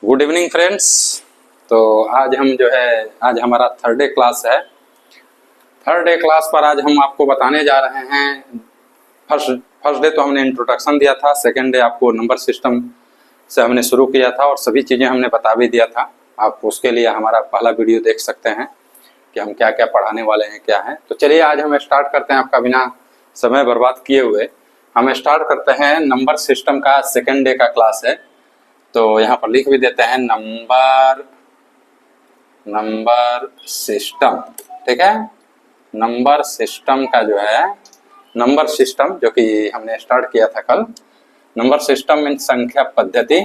Good evening friends. तो आज हमारा थर्ड डे क्लास है। थर्ड डे क्लास पर आज हम आपको बताने जा रहे हैं। फर्स्ट डे तो हमने इंट्रोडक्शन दिया था, सेकेंड डे आपको नंबर सिस्टम से हमने शुरू किया था और सभी चीज़ें हमने बता भी दिया था। आप उसके लिए हमारा पहला वीडियो देख सकते हैं कि हम क्या क्या पढ़ाने वाले हैं, क्या है। तो चलिए आज हम स्टार्ट करते हैं, आपका बिना समय बर्बाद किए हुए हम स्टार्ट करते हैं। नंबर सिस्टम का सेकेंड डे का क्लास है, तो यहाँ पर लिख भी देते हैं नंबर सिस्टम। ठीक है, नंबर सिस्टम का जो है नंबर सिस्टम जो कि हमने स्टार्ट किया था कल। नंबर सिस्टम मीन संख्या पद्धति।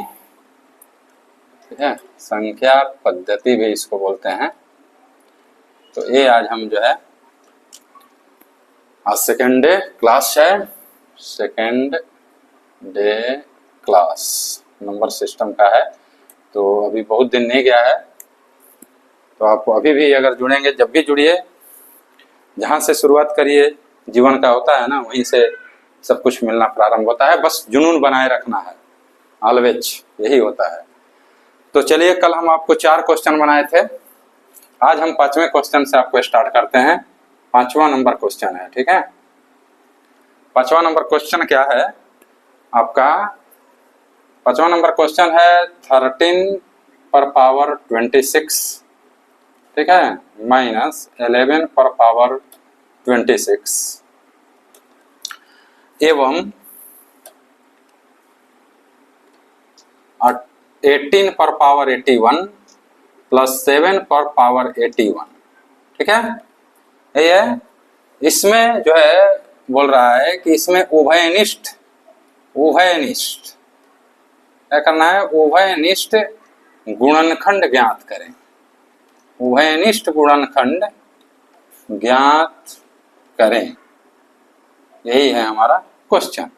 ठीक है, संख्या पद्धति भी इसको बोलते हैं। तो ये आज हम जो है आज सेकेंड डे क्लास है, second day class number system का है। तो अभी बहुत दिन नहीं गया है, तो आप अभी भी अगर जुड़ेंगे, जब भी जुड़िए, जहाँ से शुरुआत करिए, जीवन का होता है ना, वहीं से सब कुछ मिलना प्रारंभ होता है। बस जुनून बनाए रखना है, ऑलवेज यही होता है। तो चलिए, कल हम आपको 4 क्वेश्चन बनाए थे, आज हम 5वें क्वेश्चन से आपको स्टार्ट करते हैं। 5वां नंबर क्वेश्चन है। ठीक है, 5वां नंबर क्वेश्चन क्या है आपका? 5वां नंबर क्वेश्चन है 13 पर पावर 26, ठीक है, माइनस 11 पर पावर 26 एवं 18 पर पावर 81 प्लस 7 पर पावर 81। ठीक है, ये इसमें जो है बोल रहा है कि इसमें उभयनिष्ठ क्या करना है? उभयनिष्ठ गुणनखंड ज्ञात करें। उभयनिष्ठ गुणनखंड ज्ञात करें, यही है हमारा क्वेश्चन।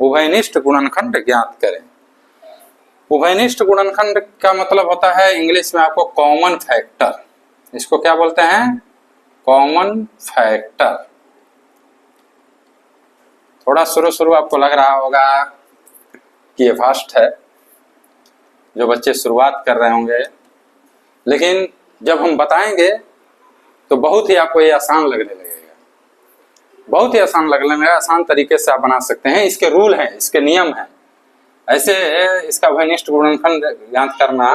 उभयनिष्ठ गुणनखंड ज्ञात करें। उभयनिष्ठ गुणनखंड का मतलब होता है इंग्लिश में आपको कॉमन फैक्टर। इसको क्या बोलते हैं? Common factor. थोड़ा शुरू आपको लग रहा होगा कि ये फास्ट है, जो बच्चे शुरुआत कर रहे होंगे, लेकिन जब हम बताएंगे तो बहुत ही आपको ये आसान लगने लगेगा, बहुत ही आसान लगने लगेगा। आसान तरीके से आप बना सकते हैं। इसके रूल हैं, इसके नियम हैं। ऐसे इसका उभयनिष्ठ गुणनखंड ज्ञात करना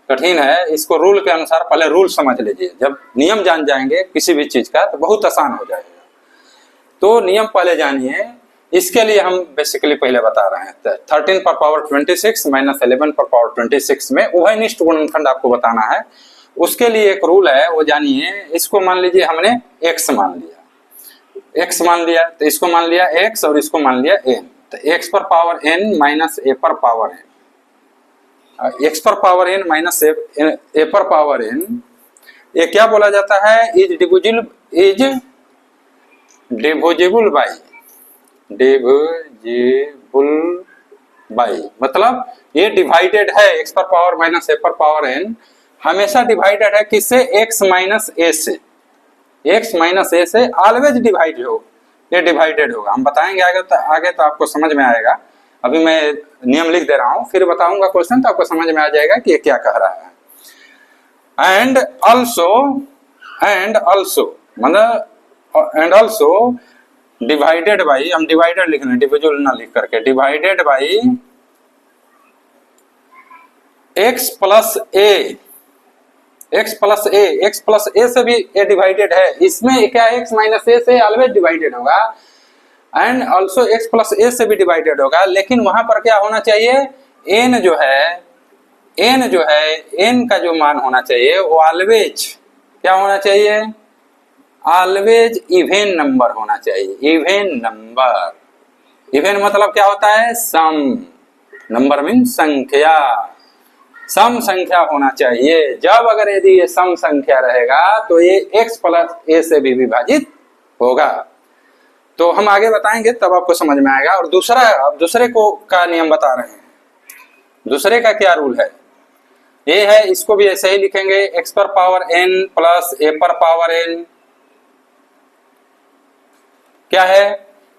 कठिन है। इसको रूल के अनुसार पहले रूल समझ लीजिए। जब नियम जान जाएंगे किसी भी चीज का तो बहुत आसान हो जाएगा। तो नियम पहले जानिए। इसके लिए हम बेसिकली पहले बता रहे हैं 13 पर पावर 26 माइनस 11 पर पावर 26 में उभयनिष्ठ गुणनखंड आपको बताना है। उसके लिए एक रूल है, वो जानिए। इसको मान लीजिए हमने x मान लिया, तो इसको मान लिया x और इसको मान लिया n। तो x पर पावर n माइनस a पर पावर n, x पर पावर n माइनस a पर पावर n, ये क्या बोला जाता है? इज डिविजिबल बाई, मतलब ये डिवाइडेड है। x पर पावर माइनस a पर पावर n हमेशा डिवाइडेड है किससे? x माइनस a से। x माइनस a से ऑलवेज डिवाइड हो, ये डिवाइडेड होगा। हम बताएंगे आगे तो आपको समझ में आएगा। अभी मैं नियम लिख दे रहा हूं, फिर बताऊंगा क्वेश्चन, तो आपको समझ में आ जाएगा कि ये क्या कह रहा है। एंड ऑल्सो डिवाइडेड बाई, हम डिवाइडेड लिख रहे हैं, डिविजिबल ना लिख करके, divided by x plus a से भी a डिवाइडेड है। इसमें क्या है? x माइनस a से ऑलवेज डिवाइडेड होगा। And also x plus a से भी डिवाइडेड होगा, लेकिन वहां पर क्या होना चाहिए? n जो है n का जो मान होना चाहिए वो ऑलवेज क्या होना चाहिए? ऑलवेज इवन नंबर होना चाहिए। इवन मतलब क्या होता है? सम। नंबर मीन संख्या, सम संख्या होना चाहिए। जब अगर यदि ये सम संख्या रहेगा तो ये x प्लस a से भी विभाजित होगा। तो हम आगे बताएंगे, तब आपको समझ में आएगा। और दूसरे को का नियम बता रहे हैं। दूसरे का क्या रूल है? ये है, इसको भी ऐसे ही लिखेंगे, x पर पावर n प्लस a पर पावर n। क्या है?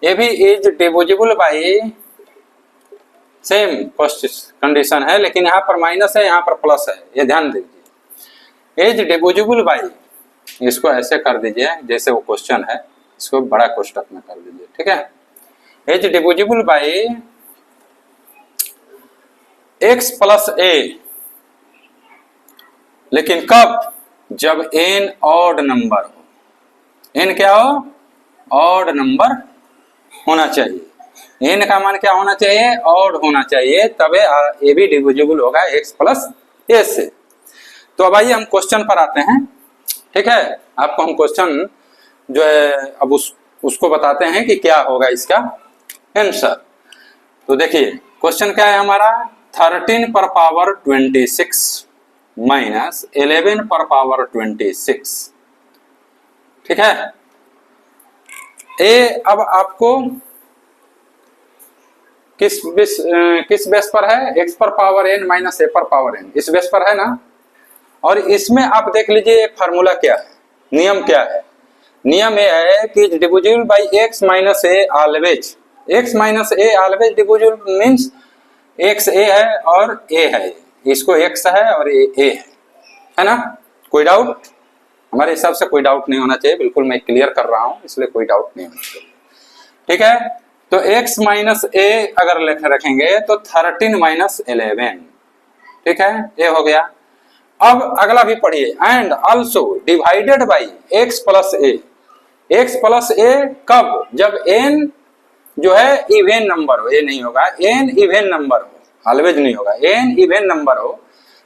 ये भी is divisible by same condition है, लेकिन यहाँ पर माइनस है, यहाँ पर प्लस है, ये ध्यान दीजिए। एज डिविजिबल बाई, इसको ऐसे कर दीजिए जैसे वो क्वेश्चन है, इसको बड़ा कोष्टक में कर दीजिए, ठीक है। Is divisible by x plus a, लेकिन कब? जब n ऑड नंबर हो। n क्या हो? ऑड नंबर होना चाहिए। n का मान क्या होना चाहिए? ऑड होना चाहिए, तबे a भी डिविजिबल होगा x प्लस a से। तो अब आइए हम क्वेश्चन पर आते हैं, ठीक है। आपको हम क्वेश्चन जो है अब उसको बताते हैं कि क्या होगा इसका आंसर। तो देखिए क्वेश्चन क्या है हमारा, 13 पर पावर 26 माइनस 11 पर पावर 26, ठीक है। ए अब आपको किस बेस पर है? x पर पावर n माइनस a पर पावर n, इस बेस पर है ना। और इसमें आप देख लीजिए फार्मूला क्या है, नियम क्या है। नियम ये है कि divisible by x minus a always, x minus a always divisible means x a है और a है, इसको x है और a है ना। कोई डाउट? हमारे हिसाब से कोई डाउट नहीं होना चाहिए, बिल्कुल मैं क्लियर कर रहा हूं, इसलिए कोई डाउट नहीं होना चाहिए, ठीक है। तो x माइनस a अगर लिख रखेंगे तो 13 माइनस 11, ठीक है, ये हो गया। अब अगला भी पढ़िए, and also divided by x plus a। x plus a कब? जब n जो है इवेन नंबर हो, ये नहीं होगा, n इवेन नंबर हो, ऑलवेज नहीं होगा, n इवेन नंबर हो।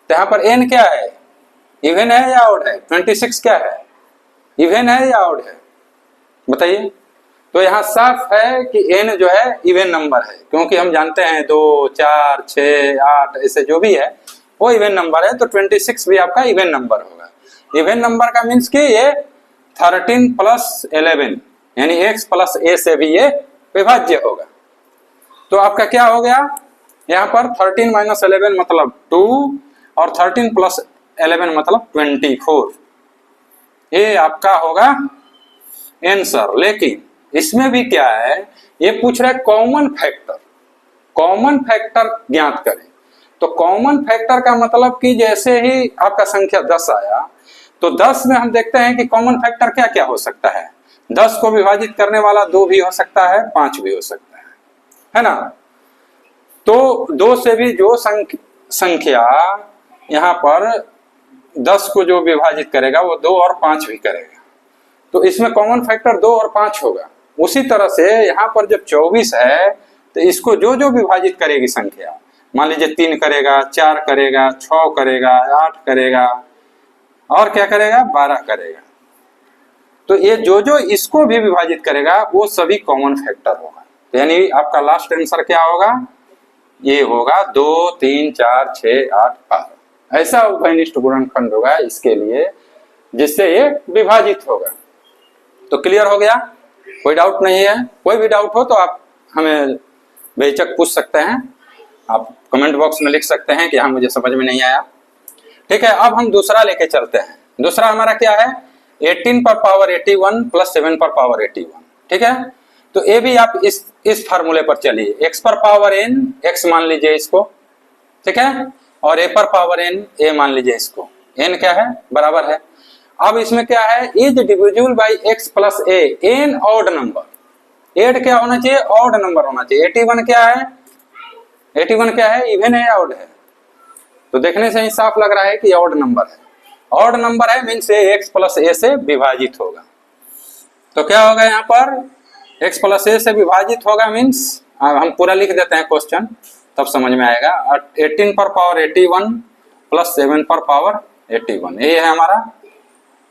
तो यहाँ पर n क्या है? इवेन है या ऑड है? 26 क्या है? इवेन है या ऑड है? बताइए। तो यहाँ साफ है कि n जो है इवेन नंबर है, क्योंकि हम जानते हैं 2, 4, 6, 8 ऐसे जो भी है वो इवेन नंबर है, तो 26 भी आपका इवेन नंबर होगा। इवेन नंबर का मीन्स कि ये 13 प्लस 11 यानी x प्लस a से भी ये विभाज्य होगा। तो आपका क्या हो गया यहाँ पर? 13 माइनस 11 मतलब 2 और 13 प्लस 11 मतलब 24, ये आपका होगा आंसर। लेकिन इसमें भी क्या है, ये पूछ रहा है कॉमन फैक्टर, कॉमन फैक्टर ज्ञात करें। तो कॉमन फैक्टर का मतलब कि जैसे ही आपका संख्या 10 आया तो 10 में हम देखते हैं कि कॉमन फैक्टर क्या क्या हो सकता है। 10 को विभाजित करने वाला 2 भी हो सकता है, 5 भी हो सकता है ना। तो 2 से भी जो संख्या यहाँ पर 10 को जो विभाजित करेगा वो 2 और 5 भी करेगा, तो इसमें कॉमन फैक्टर 2 और 5 होगा। उसी तरह से यहाँ पर जब 24 है तो इसको जो जो विभाजित करेगी संख्या, मान लीजिए 3 करेगा, 4 करेगा, 6 करेगा, 8 करेगा और क्या करेगा, 12 करेगा। तो ये जो जो इसको भी विभाजित करेगा वो सभी कॉमन फैक्टर होगा। तो यानी आपका लास्ट आंसर क्या होगा? ये होगा 2, 3, 4, 6, 8, 12। ऐसा उभयनिष्ठ गुणनखंड होगा इसके लिए जिससे ये विभाजित होगा। तो क्लियर हो गया? कोई डाउट नहीं है? कोई भी डाउट हो तो आप हमें बेझिझक पूछ सकते हैं, आप कमेंट बॉक्स में लिख सकते हैं कि हाँ मुझे समझ में नहीं आया, ठीक है। अब हम दूसरा लेके चलते हैं। दूसरा हमारा क्या है? 18 पर पावर 81 प्लस 7 पर पावर 81, ठीक है। तो ये भी आप इस फार्मूले पर चलिए, x पर पावर n, x मान लीजिए इसको, ठीक है, और a पर पावर n, a मान लीजिए इसको, n क्या है? बराबर है। अब इसमें क्या है? Is divisible by x plus a, n odd number. 8 क्या होना चाहिए? ऑड नंबर होना चाहिए। 81 क्या है? 81 क्या है? इवन है या ऑड है? तो देखने से ही साफ लग रहा है कि ऑड नंबर है। ऑड नंबर है मीन्स x प्लस a से विभाजित होगा। तो क्या होगा यहाँ पर? x प्लस a से विभाजित होगा मीन्स, हम पूरा लिख देते हैं क्वेश्चन तब समझ में आएगा। 18 पर पावर 81 प्लस 7 पर पावर 81, ये है हमारा।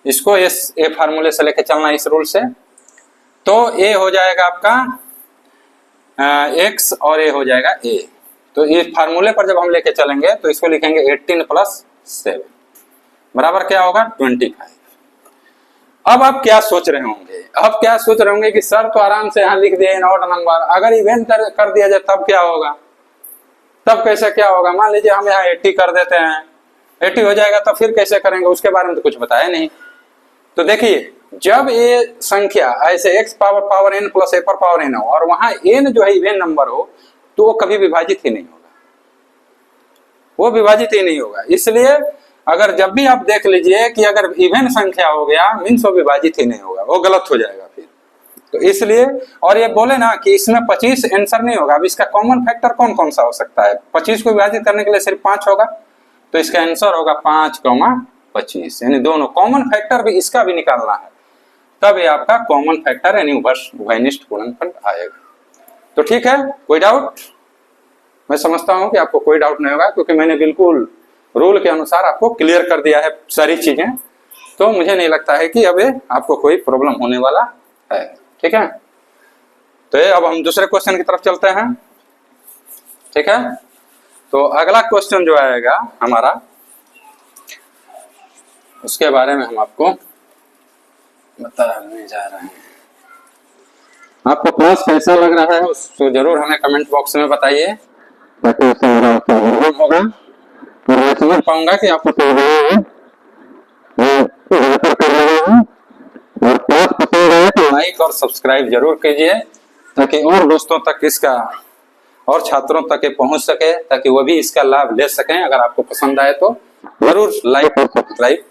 इसको ए फार्मूले से लेके चलना, इस रूल से। तो a हो जाएगा आपका x और a हो जाएगा a। तो इस फार्मूले पर जब हम लेके चलेंगे तो इसको लिखेंगे 18 प्लस 7 बराबर क्या होगा? 25। अब आप क्या सोच रहे होंगे? अब क्या सोच रहे होंगे कि सर तो आराम से यहाँ लिख दिए ऑड नंबर, अगर इवेंट कर दिया जाए तब क्या होगा? तब कैसे क्या होगा? मान लीजिए हम यहाँ 80 कर देते हैं, 80 हो जाएगा तो फिर कैसे करेंगे? उसके बारे में तो कुछ बताया नहीं। तो देखिए, जब ये संख्या ऐसे x power n plus a पर पावर n हो और वहां n जो है इवेन नंबर हो, तो वो कभी विभाजित ही नहीं होगा, वो विभाजित ही नहीं होगा। इसलिए अगर जब भी आप देख लीजिए कि अगर इवन संख्या हो गया मीन्स वो विभाजित ही नहीं होगा, वो गलत हो जाएगा फिर। तो इसलिए, और ये बोले ना कि इसमें 25 आंसर नहीं होगा, अब इसका कॉमन फैक्टर कौन कौन सा हो सकता है? 25 को विभाजित करने के लिए सिर्फ 5 होगा, तो इसका आंसर होगा 5,25, यानी दोनों कॉमन फैक्टर भी इसका भी निकालना है, तब ये आपका कॉमन फैक्टर यानी उभयनिष्ठ गुणनफल आएगा। तो ठीक है, कोई डाउट? मैं समझता हूं कि आपको कोई डाउट नहीं होगा, क्योंकि मैंने बिल्कुल रूल के अनुसार आपको क्लियर कर दिया है सारी चीजें, तो मुझे नहीं लगता है कि अब आपको कोई प्रॉब्लम होने वाला है। ठीक है, तो अब हम दूसरे क्वेश्चन की तरफ चलते हैं। ठीक है, तो अगला क्वेश्चन जो आएगा हमारा, उसके बारे में हम आपको बताने जा रहे हैं। आपको क्लास कैसा लग रहा है उसको जरूर हमें कमेंट बॉक्स में बताइए, ताकि उससे मेरा उत्तर होगा और मैं समझ पाऊंगा कि आपको और क्लास पसंद आए तो लाइक और सब्सक्राइब जरूर कीजिए, ताकि और दोस्तों तक इसका और छात्रों तक ये पहुंच सके, ताकि वो भी इसका लाभ ले सकें। अगर आपको पसंद आए तो जरूर लाइक और सब्सक्राइब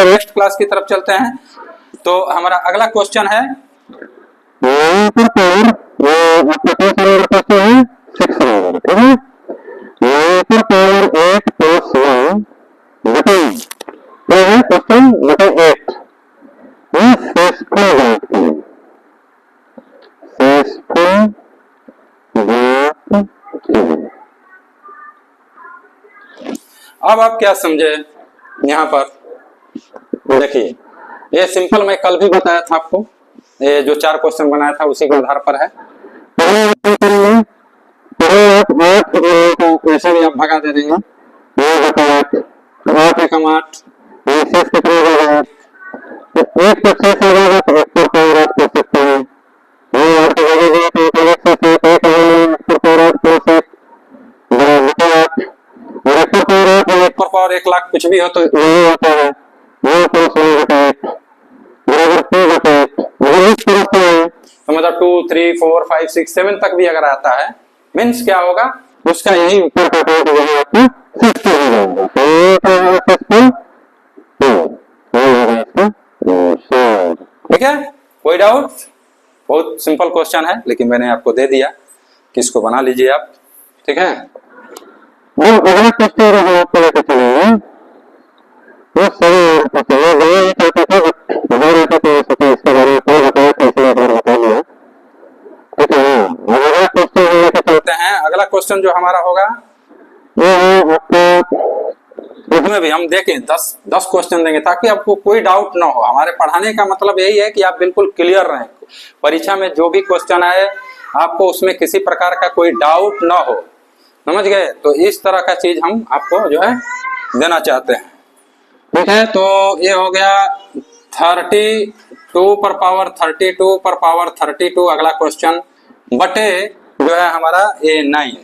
नेक्स्ट क्लास की तरफ चलते हैं। तो हमारा अगला क्वेश्चन है, अब आप क्या समझे यहाँ पर? देखिए, ये सिंपल मैं कल भी बताया था आपको, ये जो 4 क्वेश्चन बनाया था उसी के आधार पर है। ऐसे भी आप भगा दे देंगे, 8 एकम 8, और 1 लाख कुछ भी हो तो होता है, तो मतलब 2, 3, 4, 5, 6, 7 तक भी अगर आता है मीन्स क्या होगा, उसका यही ऊपर का ठीक है। कोई डाउट? बहुत सिंपल क्वेश्चन है, लेकिन मैंने आपको दे दिया कि इसको बना लीजिए आप। ठीक है, अगला क्वेश्चन आपको लेकर चलेंगे, अगला क्वेश्चन जो हमारा होगा वो है आपको, उसमें भी हम देखें 10 क्वेश्चन देंगे, ताकि आपको कोई डाउट ना हो। हमारे पढ़ाने का मतलब यही है कि आप बिल्कुल क्लियर रहें, परीक्षा में जो भी क्वेश्चन आए आपको उसमें किसी प्रकार का कोई डाउट ना हो, समझ गए? तो इस तरह का चीज हम आपको जो है देना चाहते हैं। ठीक है, तो ये हो गया 32 पर पावर 32 पर पावर 32 अगला क्वेश्चन, बटे जो है हमारा ये 9।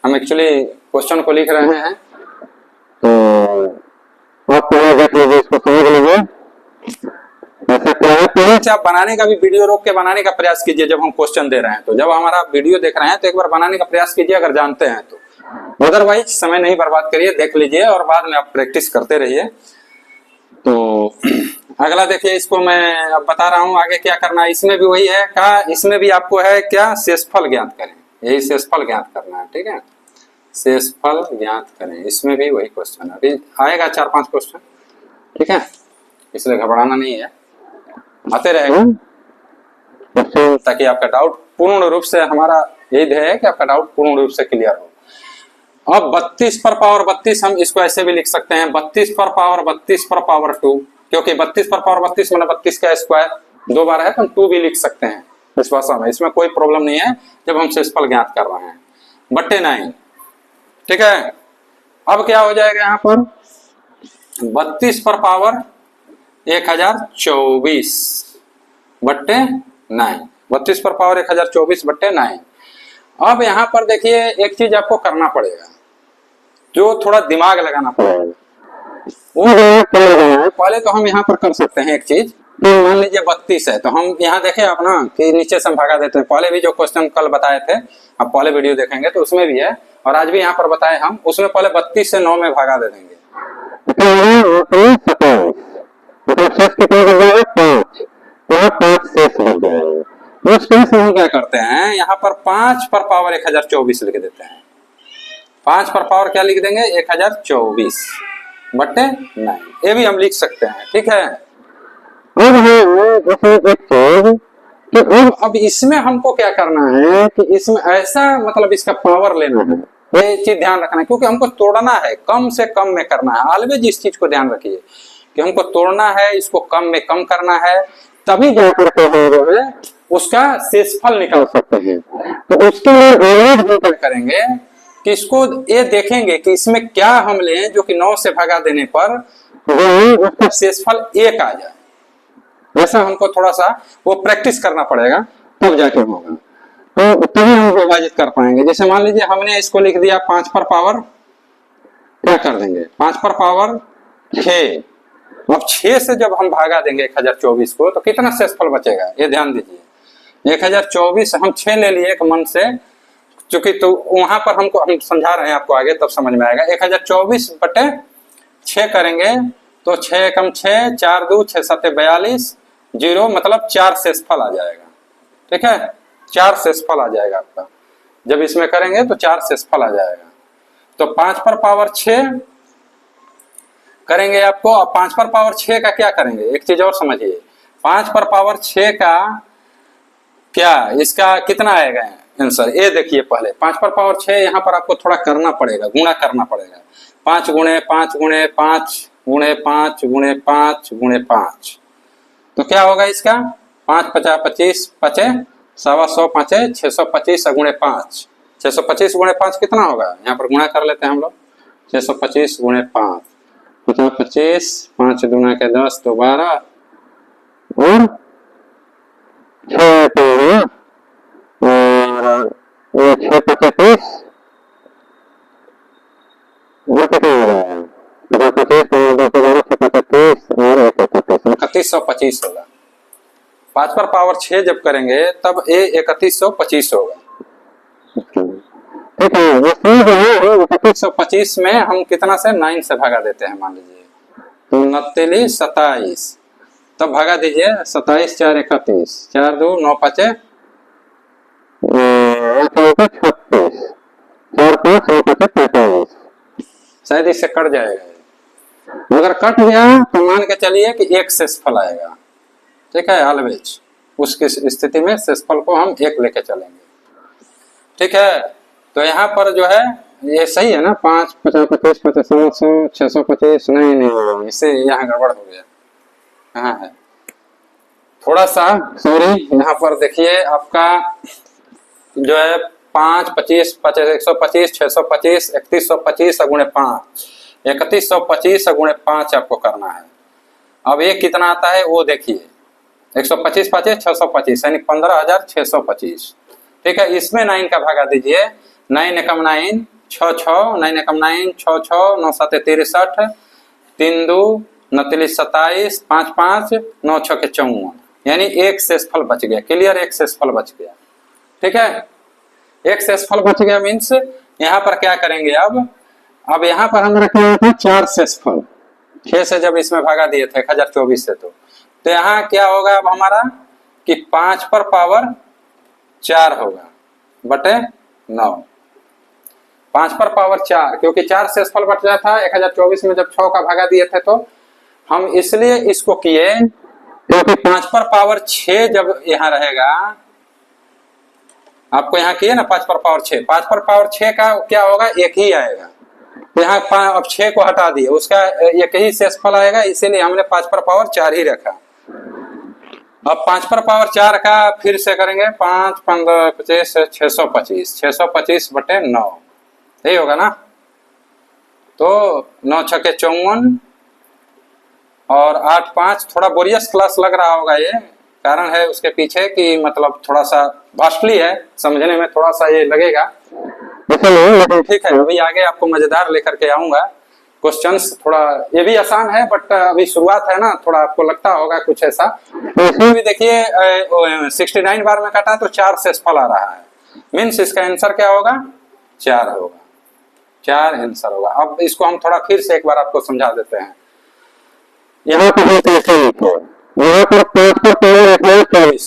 हम एक्चुअली क्वेश्चन को लिख रहे हैं, तो आप देख लीजिए, इसको समझ लीजिए। आप बनाने का भी वीडियो रोक के बनाने का प्रयास कीजिए जब हम क्वेश्चन दे रहे हैं। तो जब हमारा वीडियो देख रहे हैं तो एक बार बनाने का प्रयास कीजिए अगर जानते हैं तो, अदरवाइज समय नहीं बर्बाद करिए, देख लीजिए और बाद में आप प्रैक्टिस करते रहिए। तो अगला देखिए, इसको मैं अब बता रहा हूँ आगे क्या करना है। इसमें भी वही है, कहा इसमें भी आपको है क्या, शेषफल ज्ञात करें, यही शेषफल ज्ञात करना है। ठीक है, शेषफल ज्ञात करें, इसमें भी वही क्वेश्चन अभी आएगा 4-5 क्वेश्चन। ठीक है, इसलिए घबराना नहीं है, आते रहेगा, ताकि आपका डाउट पूर्ण रूप से, हमारा यही ध्येय है कि आपका डाउट पूर्ण रूप से क्लियर हो। अब 32 पर पावर 32 हम इसको ऐसे भी लिख सकते हैं, 32 पर पावर 32 पर पावर 2, क्योंकि 32 पर पावर 32 मतलब 32 का स्क्वायर 2 बार है, तो हम 2 भी लिख सकते हैं इस भाषा में, इसमें कोई प्रॉब्लम नहीं है जब हम शेषफल ज्ञात कर रहे हैं, बट्टे 9। ठीक है, अब क्या हो जाएगा यहाँ पर, 32 पर पावर 1024 बट्टे 9, 32 पर पावर 1024 बट्टे 9। अब यहाँ पर देखिए, एक चीज आपको करना पड़ेगा, जो थोड़ा दिमाग लगाना पड़ेगा, वो पहले तो हम यहाँ पर कर सकते हैं एक चीज, तो मान लीजिए 32 है, तो हम यहाँ देखें आप ना कि नीचे से हम भगा देते हैं। पहले भी जो क्वेश्चन कल बताए थे, आप पहले वीडियो देखेंगे तो उसमें भी है, और आज भी यहाँ पर बताए हम, उसमें पहले 32 से 9 में भगा दे देंगे। हम क्या करते हैं, यहाँ पर 5 पर पावर 1024 लिख देते हैं। 5 पर पावर क्या लिख देंगे, 1024 बटे 9, ये भी हम लिख सकते हैं। ठीक है, अब इसमें हमको क्या करना है कि इसमें ऐसा मतलब इसका पावर लेना है, ये चीज ध्यान रखना है, क्योंकि हमको तोड़ना है, कम से कम में करना है। ऑलवेज इस चीज को ध्यान रखिए कि हमको तोड़ना है, इसको कम में कम करना है, तभी जाकर के हम जो है उसका शेषफल निकाल सकते हैं। तो उसके लिए हम क्या करेंगे कि इसको ये देखेंगे कि इसमें क्या हम लें जो कि 9 से भगा देने पर उसका शेषफल 1 आ जाए। ऐसा हमको थोड़ा सा वो प्रैक्टिस करना पड़ेगा, तब जाके होगा, तो तभी हम विभाजित कर पाएंगे। जैसे मान लीजिए हमने इसको लिख दिया 5 पर पावर, क्या कर देंगे 5 पर पावर 6। अब 6 से जब हम भागा देंगे 1024 को तो कितना शेषफल बचेगा, ये ध्यान दीजिए। 1024 हम 6 ले लिए एक मन से, चूंकि तो वहां पर हमको हम समझा रहे हैं आपको, आगे तब समझ में आएगा। 1024 बटे 6 करेंगे तो 6 कम 6, 4 2 6 7 42, 0 मतलब 4 शेषफल आ जाएगा। ठीक है, 4 शेषफल आ जाएगा आपका, जब इसमें करेंगे तो 4 शेषफल आ जाएगा। तो 5 पर पावर 6 करेंगे आपको। अब 5 पर पावर 6 का क्या करेंगे, एक चीज और समझिए, 5 पर पावर 6 का क्या, इसका कितना आएगा आंसर, ये देखिए। पहले 5 पर पावर 6 यहाँ पर आपको थोड़ा करना पड़ेगा, गुणा करना पड़ेगा। 5 गुणे 5 गुणे 5 गुणे 5 गुणे 5 गुणे 5, तो क्या होगा इसका 5 50 25 5 125 5 625 गुणे 5, 625 गुणे 5 कितना होगा, यहाँ पर गुणा कर लेते हैं हम लोग। 625 गुणे 5 50 25, 5 दूना के 10 तो 12 और 6 तो और 6 25 वो कितना हो जाएगा 3125 होगा। 5 पर पावर 6 जब करेंगे तब ये 3125 होगा। ठीक है, 3125 में हम कितना से 9 से भागा देते हैं, मान लीजिए तो 29 27, तब भागा दीजिए 27 4 31, 4 2 9 5 36, 4 5 9 5 45, शायद इससे कट जाएगा। अगर कट गया तो मान के चलिए कि 1 शेषफल आएगा। ठीक है, ऑलवेज उसकी स्थिति में शेषफल को हम 1 लेके चलेंगे। ठीक है, तो यहाँ पर जो है ये सही है ना, 5 50 25 50 700 625, नहीं इससे यहाँ गड़बड़ हो गया। कहाँ है, थोड़ा सा सॉरी, यहाँ पर देखिए आपका जो है 5 25 50 125 625 3125 गुणे 5, 3125 गुणे 5 आपको करना है। अब ये कितना आता है वो देखिए, 125 5 625 यानी 15625। ठीक है, इसमें 9 का भागा दीजिए, 9 एकम 9 6 6, 9 एकम 9 6 6, 9 7 63, 3 2 29 27, 5 5 9 6 के 54, यानी 1 शेषफल बच गया। क्लियर, 1 शेषफल बच गया। ठीक है, 1 शेषफल बच गया मीन्स यहाँ पर क्या करेंगे, अब यहाँ पर हम रखे हुए थे 4 शेषफल, 6 से जब इसमें भागा दिए थे 1024 से, तो यहाँ क्या होगा अब हमारा कि 5 पर पावर 4 होगा बटे 9, 5 पर पावर 4, क्योंकि 4 शेषफल बच गया था 1024 में जब 6 का भागा दिए थे, तो हम इसलिए इसको किए क्योंकि 5 पर पावर 6 जब यहाँ रहेगा, आपको यहाँ किए ना 5 पर पावर 6, 5 पर पावर 6 का क्या होगा, 1 ही आएगा। यहाँ अब 6 को हटा दिए, उसका 1 ही शेषफल आएगा, इसीलिए हमने 5 पर पावर 4 ही रखा। अब 5 पर पावर 4 का फिर से करेंगे, 5 15 25 625, 625 बटे 9, यही होगा ना। तो 9 6 के 54 और 8 5, थोड़ा बोरियस क्लास लग रहा होगा, ये कारण है उसके पीछे कि मतलब थोड़ा सा वास्टली है, समझने में थोड़ा सा ये लगेगा, लेकिन ठीक है। अभी आगे आपको मजेदार लेकर के आऊंगा क्वेश्चंस थोड़ा ये भी आसान है, बट अभी शुरुआत है ना, थोड़ा आपको लगता होगा कुछ ऐसा। तो इसमें भी देखिए 69 बार में काटा तो 4 शेषफल आ रहा है, मीन्स इसका आंसर क्या होगा, 4 होगा, 4 आंसर होगा। अब इसको हम थोड़ा फिर से एक बार आपको समझा देते हैं। यहाँ पर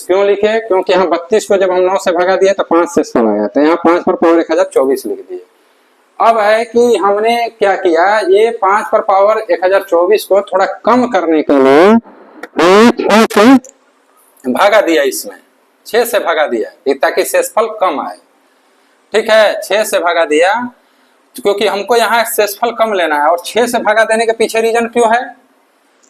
क्यों लिखे, क्योंकि यहाँ 32 को जब हम 9 से भगा दिए तो 5 शेषफल आ गया, तो यहाँ 5 पर पावर 1024 लिख दिए। अब है कि हमने क्या किया, ये 5 पर पावर 1024 को थोड़ा कम करने के लिए 6 से भागा दिया, इसमें 6 से भागा दिया ताकि शेषफल कम आए। ठीक है, 6 से भागा दिया क्योंकि हमको यहाँ शेषफल कम लेना है। और 6 से भागा देने के पीछे रीजन क्यों है,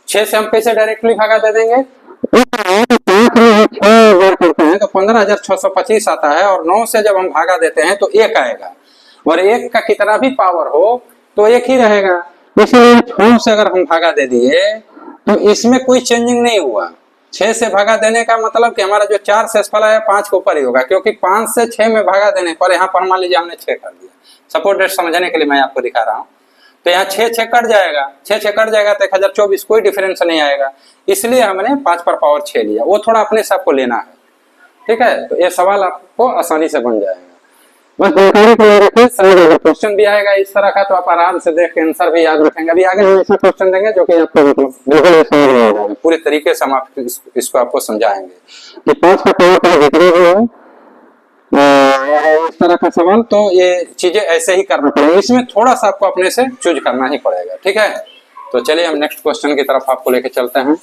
6 से हम कैसे डायरेक्टली भागा दे देंगे, 6 करते हैं तो 15,625 आता है, और 9 से जब हम भागा देते हैं तो 1 आएगा, और 1 का कितना भी पावर हो तो 1 ही रहेगा। इसलिए 6 से अगर हम भागा दे दिए तो इसमें कोई चेंजिंग नहीं हुआ। 6 से भागा देने का मतलब कि हमारा जो 4 शेषफल है 5 के ऊपर ही होगा, क्योंकि 5 से 6 में भागा देने पर यहाँ पर मान लीजिए हमने 6 कर दिया, सपोर्ट डेट समझने के लिए मैं आपको दिखा रहा हूँ, तो यहाँ 6 कट जाएगा, 6 कट जाएगा तो 1024 कोई डिफरेंस नहीं आएगा, इसलिए हमने 5 पर पावर 6 लिया। वो थोड़ा अपने हिसाब को लेना है, ठीक है। तो ये सवाल आपको आसानी से बन जाएगा, बस जानकारी के लिए रखिए। अगर क्वेश्चन भी आएगा इस तरह का तो आप आराम से देख के आंसर भी याद रखेंगे। अभी आगे हम ऐसा क्वेश्चन देंगे जो कि आपको मतलब बिल्कुल समझ में आएगा, पूरे तरीके से हम आपको इसको आपको समझाएंगे कि 5 का पावर का जिक्र है इस तरह का सवाल, तो ये चीजें ऐसे ही करना पड़ेगा, इसमें थोड़ा सा आपको अपने से चूज करना ही पड़ेगा, ठीक है। तो चलिए हम नेक्स्ट क्वेश्चन की तरफ आपको लेके चलते हैं।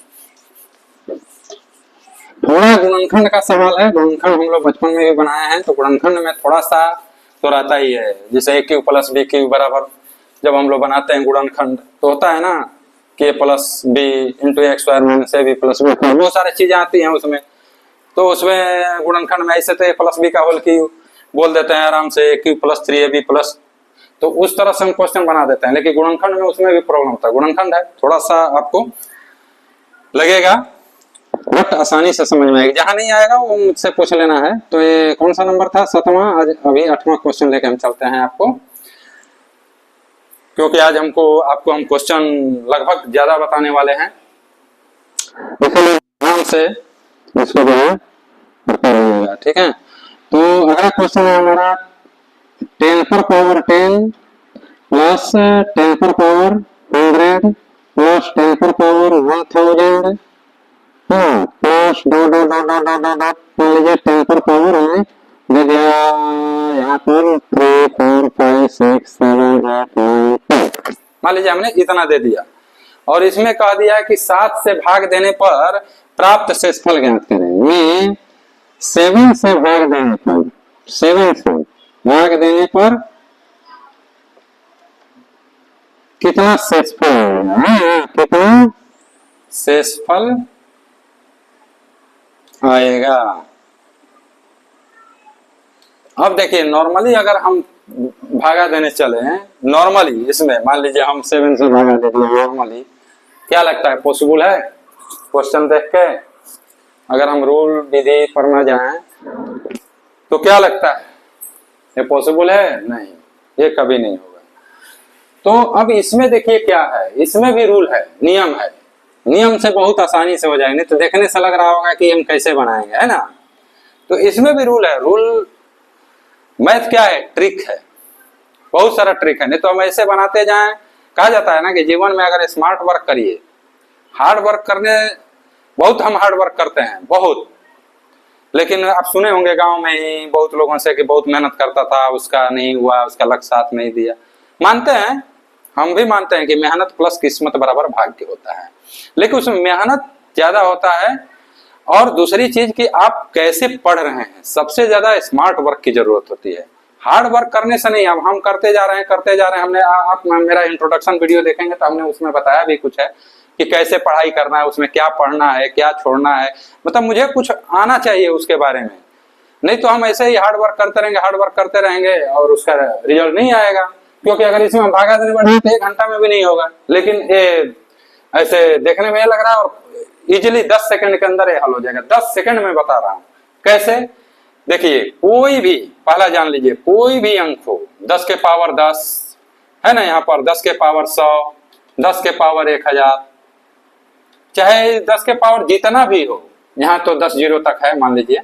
थोड़ा गुणनखंड का सवाल है, गुणनखंड हम लोग बचपन में भी बनाए हैं, तो गुणनखंड में थोड़ा सा तो रहता ही है, जैसे a³ + b³ बराबर जब हम लोग बनाते हैं गुणनखंड तो होता है ना k + b × x² - ab + b, बहुत सारी चीजें आती हैं उसमें। तो उसमें गुणनखंड में ऐसे तो a + b का होल क्यूब बोल देते हैं आराम से, a³ + 3ab+, तो उस तरह से हम क्वेश्चन बना देते हैं, लेकिन गुणनखंड में उसमें भी प्रॉब्लम होता है। गुणनखंड है थोड़ा सा आपको लगेगा बट आसानी से समझ में आएगा, जहां नहीं आएगा वो मुझसे पूछ लेना है। तो ये कौन सा नंबर था, 7वां, आज अभी 8वां क्वेश्चन लेके हम चलते हैं आपको, क्योंकि आज आपको हम क्वेश्चन लगभग ज्यादा बताने वाले हैं, इसलिए आराम से इसको जो है पढ़ते रहिएगा, ठीक है। तो अगला क्वेश्चन है हमारा 10 पर पावर 10 प्लस 10 पर पावर 100 प्लस 10 पर पावर 1000 प्लस मान लीजिए 10 पर पावर है दे दिया यहाँ पर 3 4 5 6 7 8 9 10, मान लीजिए हमने इतना दे दिया, और इसमें कह दिया कि 7 से भाग देने पर प्राप्त शेषफल ज्ञात करें। मैं 7 से भाग देने पर, 7 से भाग देने पर कितना शेषफल, कितना शेषफल आएगा। अब देखिए नॉर्मली अगर हम भागा देने चले हैं, नॉर्मली इसमें मान लीजिए हम 7 से भागा दे दिए, नॉर्मली क्या लगता है, पॉसिबल है? क्वेश्चन देख के अगर हम रूल विधि पर न जाएं तो क्या लगता है, ये पॉसिबल है? नहीं, ये कभी नहीं होगा। तो अब इसमें देखिए क्या है, इसमें भी रूल है, नियम है, नियम से बहुत आसानी से हो जाएंगे। तो देखने से लग रहा होगा कि हम कैसे बनाएंगे, है ना। तो इसमें भी रूल है, रूल मैथ क्या है, ट्रिक है, बहुत सारा ट्रिक है, नहीं तो हम ऐसे बनाते जाएं। कहा जाता है ना कि जीवन में अगर स्मार्ट वर्क करिए, हार्ड वर्क करने बहुत हम हार्ड वर्क करते हैं बहुत, लेकिन आप सुने होंगे गांव में ही बहुत लोगों से कि बहुत मेहनत करता था, उसका नहीं हुआ, उसका लक साथ नहीं दिया। मानते हैं, हम भी मानते हैं कि मेहनत प्लस किस्मत बराबर भाग्य होता है, लेकिन उसमें मेहनत ज्यादा होता है, और दूसरी चीज कि आप कैसे पढ़ रहे हैं, सबसे ज्यादा स्मार्ट वर्क की जरूरत होती है। हार्ड वर्क करने से नहीं, अब हम करते जा रहे हैं। हमने आप मेरा इंट्रोडक्शन वीडियो देखेंगे तो हमने उसमें बताया भी कुछ है कि कैसे पढ़ाई करना है, उसमें क्या पढ़ना है, क्या छोड़ना है, मतलब मुझे कुछ आना चाहिए उसके बारे में। नहीं तो हम ऐसे ही हार्ड वर्क करते रहेंगे और उसका रिजल्ट नहीं आएगा, क्योंकि अगर इसमें हम भागा देने बढ़े तो 1 घंटा में भी नहीं होगा, लेकिन ये ऐसे देखने में लग रहा है और इजिली 10 सेकंड के अंदर ये हल हो जाएगा। 10 सेकंड में बता रहा हूं कैसे। देखिए कोई भी, पहला जान लीजिए, कोई भी अंक हो, 10 के पावर 10, है ना। यहाँ पर 10 के पावर 100, 10 के पावर 1000, चाहे 10 के पावर जितना भी हो, यहाँ तो 10 जीरो तक है मान लीजिए,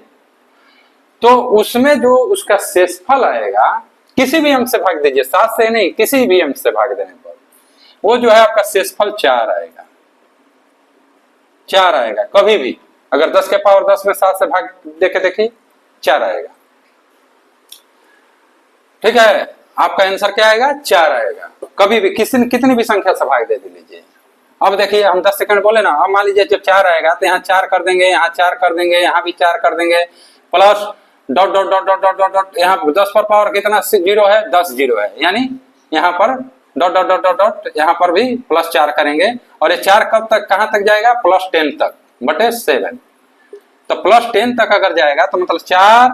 तो उसमें जो उसका शेषफल आएगा, किसी भी अंक से भाग दीजिए, 7 से नहीं, किसी भी अंक से भाग देने पर वो जो है आपका शेषफल 4 आएगा। 4 आएगा कभी भी, अगर 10 के पावर 10 में 7 से भाग देखे देखिए 4 आएगा। ठीक है, आपका आंसर क्या आएगा? 4 आएगा। कभी भी कितनी भी संख्या से भाग दे लीजिए। अब देखिए हम 10 सेकंड बोले ना, अब मान लीजिए जब 4 आएगा तो यहाँ 4 कर देंगे, यहाँ 4 कर देंगे, यहाँ भी 4 कर देंगे, plus dot dot dot dot dot dot dot, यहाँ 10 पर पावर कितना जीरो है? 10 जीरो है, यानी यहाँ पर dot dot dot dot dot, यहाँ पर भी प्लस 4 करेंगे, और ये 4 कब तक कहाँ तक जाएगा? प्लस 10 तक बटे 7। तो प्लस 10 तक अगर जाएगा तो मतलब 4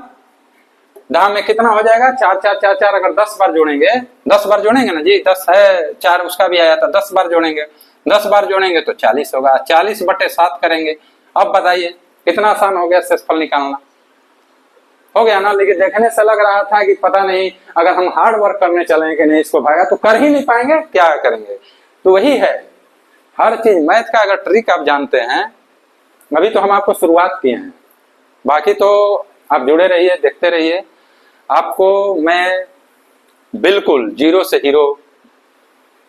10 में कितना हो जाएगा? 4 4 4 4, अगर 10 बार जोड़ेंगे, 10 बार जोड़ेंगे ना जी, 10 है 4 उसका भी आया था, 10 बार जोड़ेंगे, 10 बार जोड़ेंगे तो 40 होगा, 40 बटे 7 करेंगे। अब बताइए कितना आसान हो गया शेषफल निकालना, हो गया ना। लेकिन देखने से लग रहा था कि पता नहीं अगर हम हार्ड वर्क करने चलें कि नहीं इसको भागा तो कर ही नहीं पाएंगे, क्या करेंगे। तो वही है हर चीज मैथ का, अगर ट्रिक आप जानते हैं, अभी तो हम आपको शुरुआत किए हैं, बाकी तो आप जुड़े रहिए, देखते रहिए। आपको मैं बिल्कुल जीरो से हीरो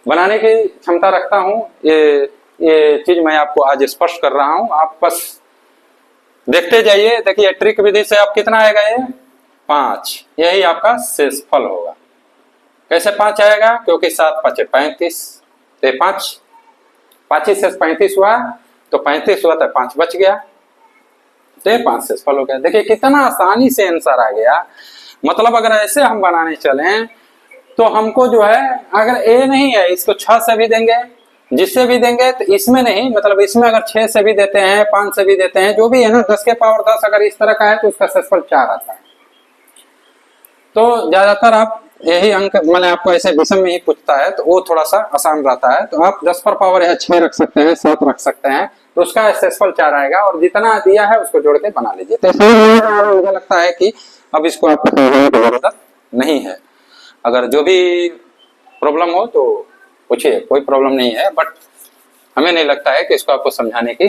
बनाने की क्षमता रखता हूं, ये चीज मैं आपको आज स्पष्ट कर रहा हूं। आप बस देखते जाइए। देखिए ट्रिक विधि से आप कितना आएगा? ये 5, यही आपका शेषफल होगा। कैसे 5 आएगा? क्योंकि 7 5 35, तो 5 5 से 35 हुआ, तो 35 हुआ तो 5 बच गया, तो 5 शेषफल हो गया। देखिए कितना आसानी से आंसर आ गया। मतलब अगर ऐसे हम बनाने चलें तो हमको जो है, अगर ए नहीं है इसको 6 से भी देंगे, जिससे भी देंगे, तो इसमें नहीं, मतलब इसमें अगर 6 से भी देते हैं, 5 से भी देते हैं, जो भी है ना, 10 के पावर 10 अगर इस तरह का है तो उसका शेषफल 4 आता है। तो ज्यादातर आप यही अंक, मैंने आपको ऐसे विषम में ही पूछता है तो वो थोड़ा सा आसान रहता है। तो आप 10 पर पावर या 6 रख सकते हैं, 7 रख सकते हैं, तो उसका शेषफल 4 आएगा, और जितना दिया है उसको जोड़ के बना लीजिए। तो मुझे लगता है कि अब इसको आपको जरूरत नहीं है। अगर जो भी प्रॉब्लम हो तो पूछिए, कोई प्रॉब्लम नहीं है, बट हमें नहीं लगता है कि इसको आपको समझाने की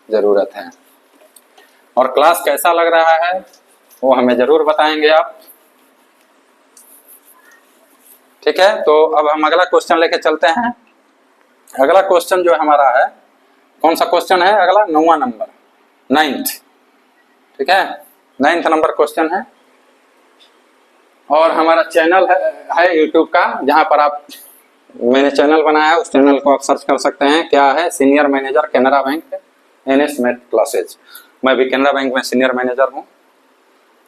जरूरत है। और क्लास कैसा लग रहा है वो हमें जरूर बताएंगे आप। ठीक है, तो अब हम अगला क्वेश्चन लेके चलते हैं। अगला क्वेश्चन जो हमारा है, कौन सा क्वेश्चन है अगला? 9वां नंबर, 9th। ठीक है, 9th नंबर क्वेश्चन है, और हमारा चैनल है यूट्यूब का, जहां पर आप, मैंने चैनल बनाया है, उस चैनल को आप सर्च कर सकते हैं। क्या है? Senior manager Canara bank NS math classes. मैं भी कैनरा बैंक में सीनियर मैनेजर हूँ।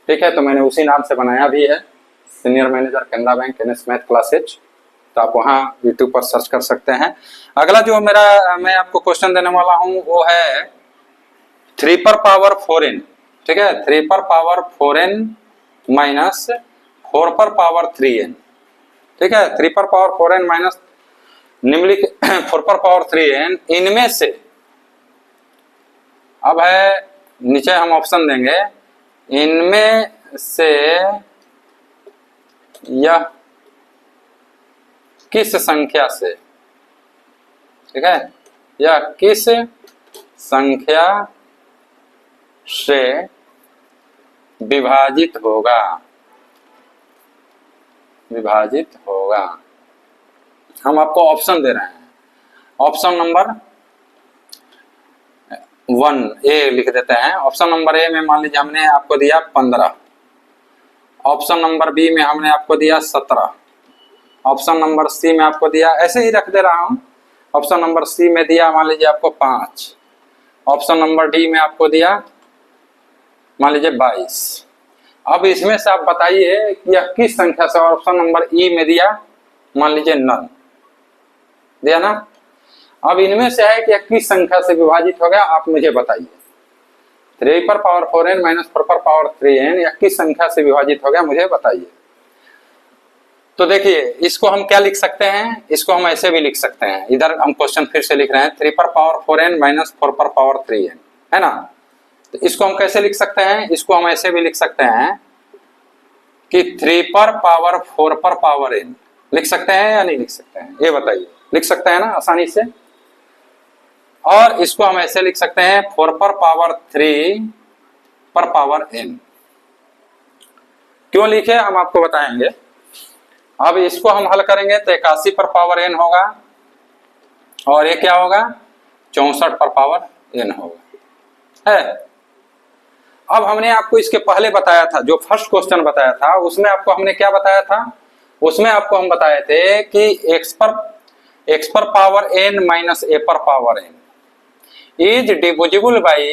ठीक है, तो मैंने उसी नाम से बनाया भी है, senior manager Canara bank NS math classes. तो आप वहाँ यूट्यूब पर सर्च कर सकते हैं। अगला जो मैं आपको क्वेश्चन देने वाला हूँ वो है 3 पर पावर 4n। ठीक है, 3 पर पावर 4n माइनस 4 पर पावर 3n। ठीक है, 3 पर पावर 4n माइनस निम्नलिखित 4 पर पावर 3n, इनमें से, अब है नीचे हम ऑप्शन देंगे, इनमें से यह किस संख्या से, ठीक है, यह किस संख्या से विभाजित होगा, विभाजित होगा। हम आपको ऑप्शन दे रहे हैं। ऑप्शन नंबर 1 ए लिख देते हैं। ऑप्शन नंबर ए में मान लीजिए हमने आपको दिया 15, ऑप्शन नंबर बी में हमने आपको दिया 17, ऑप्शन नंबर सी में आपको दिया, ऐसे ही रख दे रहा हूं, ऑप्शन नंबर सी में दिया मान लीजिए आपको 5, ऑप्शन नंबर डी में आपको दिया मान लीजिए 22। अब इसमें से आप बताइए कि यह किस संख्या से, ऑप्शन नंबर ई में दिया मान लीजिए नन, दिया ना। अब इनमें से है कि यह किस संख्या से विभाजित हो गया, आप मुझे बताइए। 3 पर पावर 4n माइनस 4 पर पावर 3n, यह किस संख्या से विभाजित हो गया, मुझे बताइए। तो देखिए इसको हम क्या लिख सकते हैं, इसको हम ऐसे भी लिख सकते हैं। इधर हम क्वेश्चन फिर से लिख रहे हैं, 3 पर पावर 4n माइनस 4 पर पावर 3n, है ना। तो इसको हम कैसे लिख सकते हैं, इसको हम ऐसे भी लिख सकते हैं कि 3 पर पावर 4 पर पावर n, लिख सकते हैं या नहीं लिख सकते हैं, ये बताइए। लिख सकते हैं ना आसानी से। और इसको हम ऐसे लिख सकते हैं 4 पर पावर 3 पर पावर n। क्यों लिखे हम आपको बताएंगे। अब इसको हम हल करेंगे तो 81 पर पावर n होगा, और ये क्या होगा 64 पर पावर n होगा है। अब हमने आपको इसके पहले बताया था, जो फर्स्ट क्वेश्चन बताया था उसमें आपको हमने क्या बताया था, उसमें आपको हम बताए थे कि x पर पावर n माइनस a पर power n is divisible by,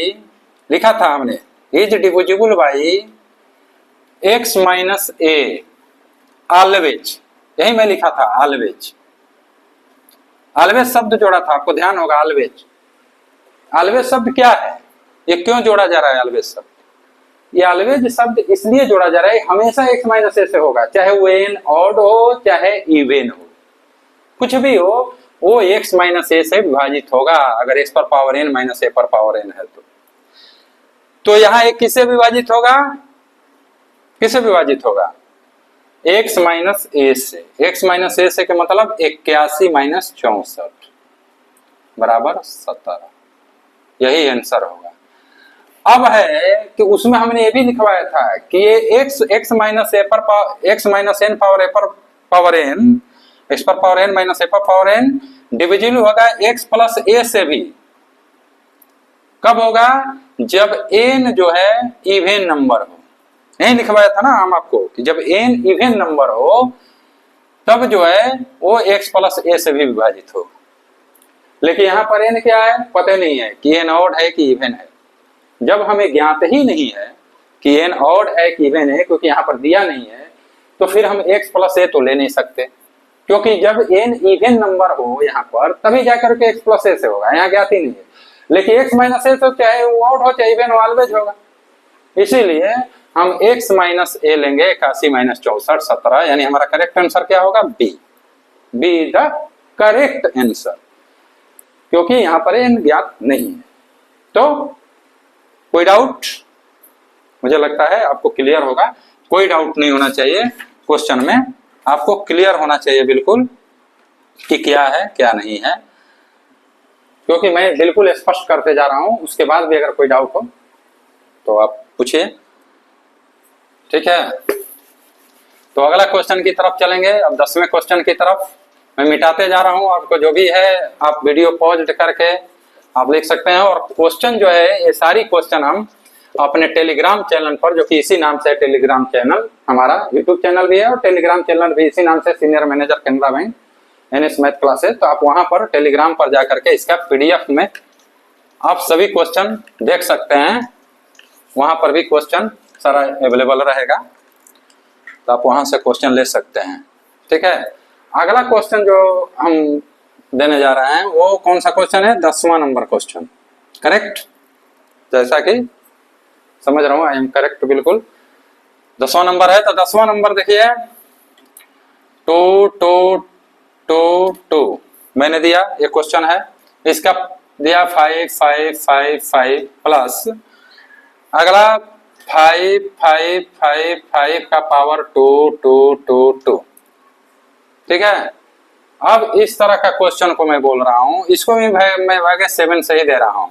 लिखा था हमने is divisible by x minus a always, यही मैं लिखा था ऑलवेज। ऑलवेज शब्द जोड़ा था, आपको ध्यान होगा। ऑलवेज, ऑलवेज शब्द क्या है, ये क्यों जोड़ा जा रहा है ऑलवेज शब्द, ये ऑलवेज शब्द इसलिए जोड़ा जा रहा है हमेशा x माइनस ए से होगा, चाहे वो n ऑड हो चाहे इवन हो, कुछ भी हो वो x माइनस ए से विभाजित होगा अगर x पर पावर n माइनस ए पर पावर n है तो यहां एक किससे विभाजित होगा, किससे विभाजित होगा x माइनस ए से। x माइनस ए से के मतलब 81 माइनस 64 बराबर 17, यही आंसर होगा। अब है कि उसमें हमने ये भी लिखवाया था कि ये x माइनस ए पर x माइनस एन पावर ए पर पावर n, x पर पावर n माइनस ए पर पावर n डिविजिबल होगा x प्लस ए से भी। कब होगा, जब n जो है इवन नंबर हो, यही लिखवाया था ना हम आपको कि जब n इवन नंबर हो तब जो है वो x प्लस ए से भी विभाजित हो। लेकिन यहाँ पर n क्या है पता नहीं है कि n ऑड है कि इवन है। जब हमें ज्ञात ही नहीं है कि n ऑड है कि इवन है, क्योंकि यहाँ पर दिया नहीं है, तो फिर हम x प्लस ए तो ले नहीं सकते, क्योंकि जब n इवन नंबर हो यहाँ पर तभी जाकर के x प्लस ए से होगा, यहाँ ज्ञात ही नहीं है। लेकिन x माइनस ए तो चाहे वो ऑड हो चाहे इवन ऑलवेज होगा, इसीलिए हम x माइनस ए लेंगे 81 माइनस 64 17, यानी हमारा करेक्ट आंसर क्या होगा B, B the correct answer, क्योंकि यहाँ पर n ज्ञात नहीं है। तो कोई डाउट, मुझे लगता है आपको क्लियर होगा, कोई डाउट नहीं होना चाहिए क्वेश्चन में, आपको क्लियर होना चाहिए बिल्कुल कि क्या है क्या नहीं है, क्योंकि मैं बिल्कुल स्पष्ट करते जा रहा हूं। उसके बाद भी अगर कोई डाउट हो तो आप पूछिए, ठीक है। तो अगला क्वेश्चन की तरफ चलेंगे, अब 10वें क्वेश्चन की तरफ। मैं मिटाते जा रहा हूं, आपको जो भी है आप वीडियो पॉज करके आप लिख सकते हैं। और क्वेश्चन जो है ये सारी क्वेश्चन हम अपने टेलीग्राम चैनल पर, जो कि इसी नाम से टेलीग्राम चैनल, हमारा यूट्यूब चैनल भी है और टेलीग्राम चैनल भी इसी नाम से, senior manager Canara bank NS math classes. तो आप वहां पर टेलीग्राम पर जाकर के इसका PDF में आप सभी क्वेश्चन देख सकते हैं, वहां पर भी क्वेश्चन सारा अवेलेबल रहेगा, तो आप वहां से क्वेश्चन ले सकते हैं, ठीक है। अगला क्वेश्चन जो हम देने जा रहे हैं वो कौन सा क्वेश्चन है, 10वां नंबर क्वेश्चन, करेक्ट। जैसा कि समझ रहा हूं आई एम करेक्ट बिल्कुल। 10वां नंबर है, तो 10वां नंबर देखिए 2 2 2 2 मैंने दिया, ये क्वेश्चन है, इसका दिया 5 5 5 5 प्लस अगला 5 5 5 5 का पावर 2 2 2 2, ठीक है। अब इस तरह का क्वेश्चन को मैं बोल रहा हूं, इसको भी मैं भागे 7 से ही दे रहा हूं।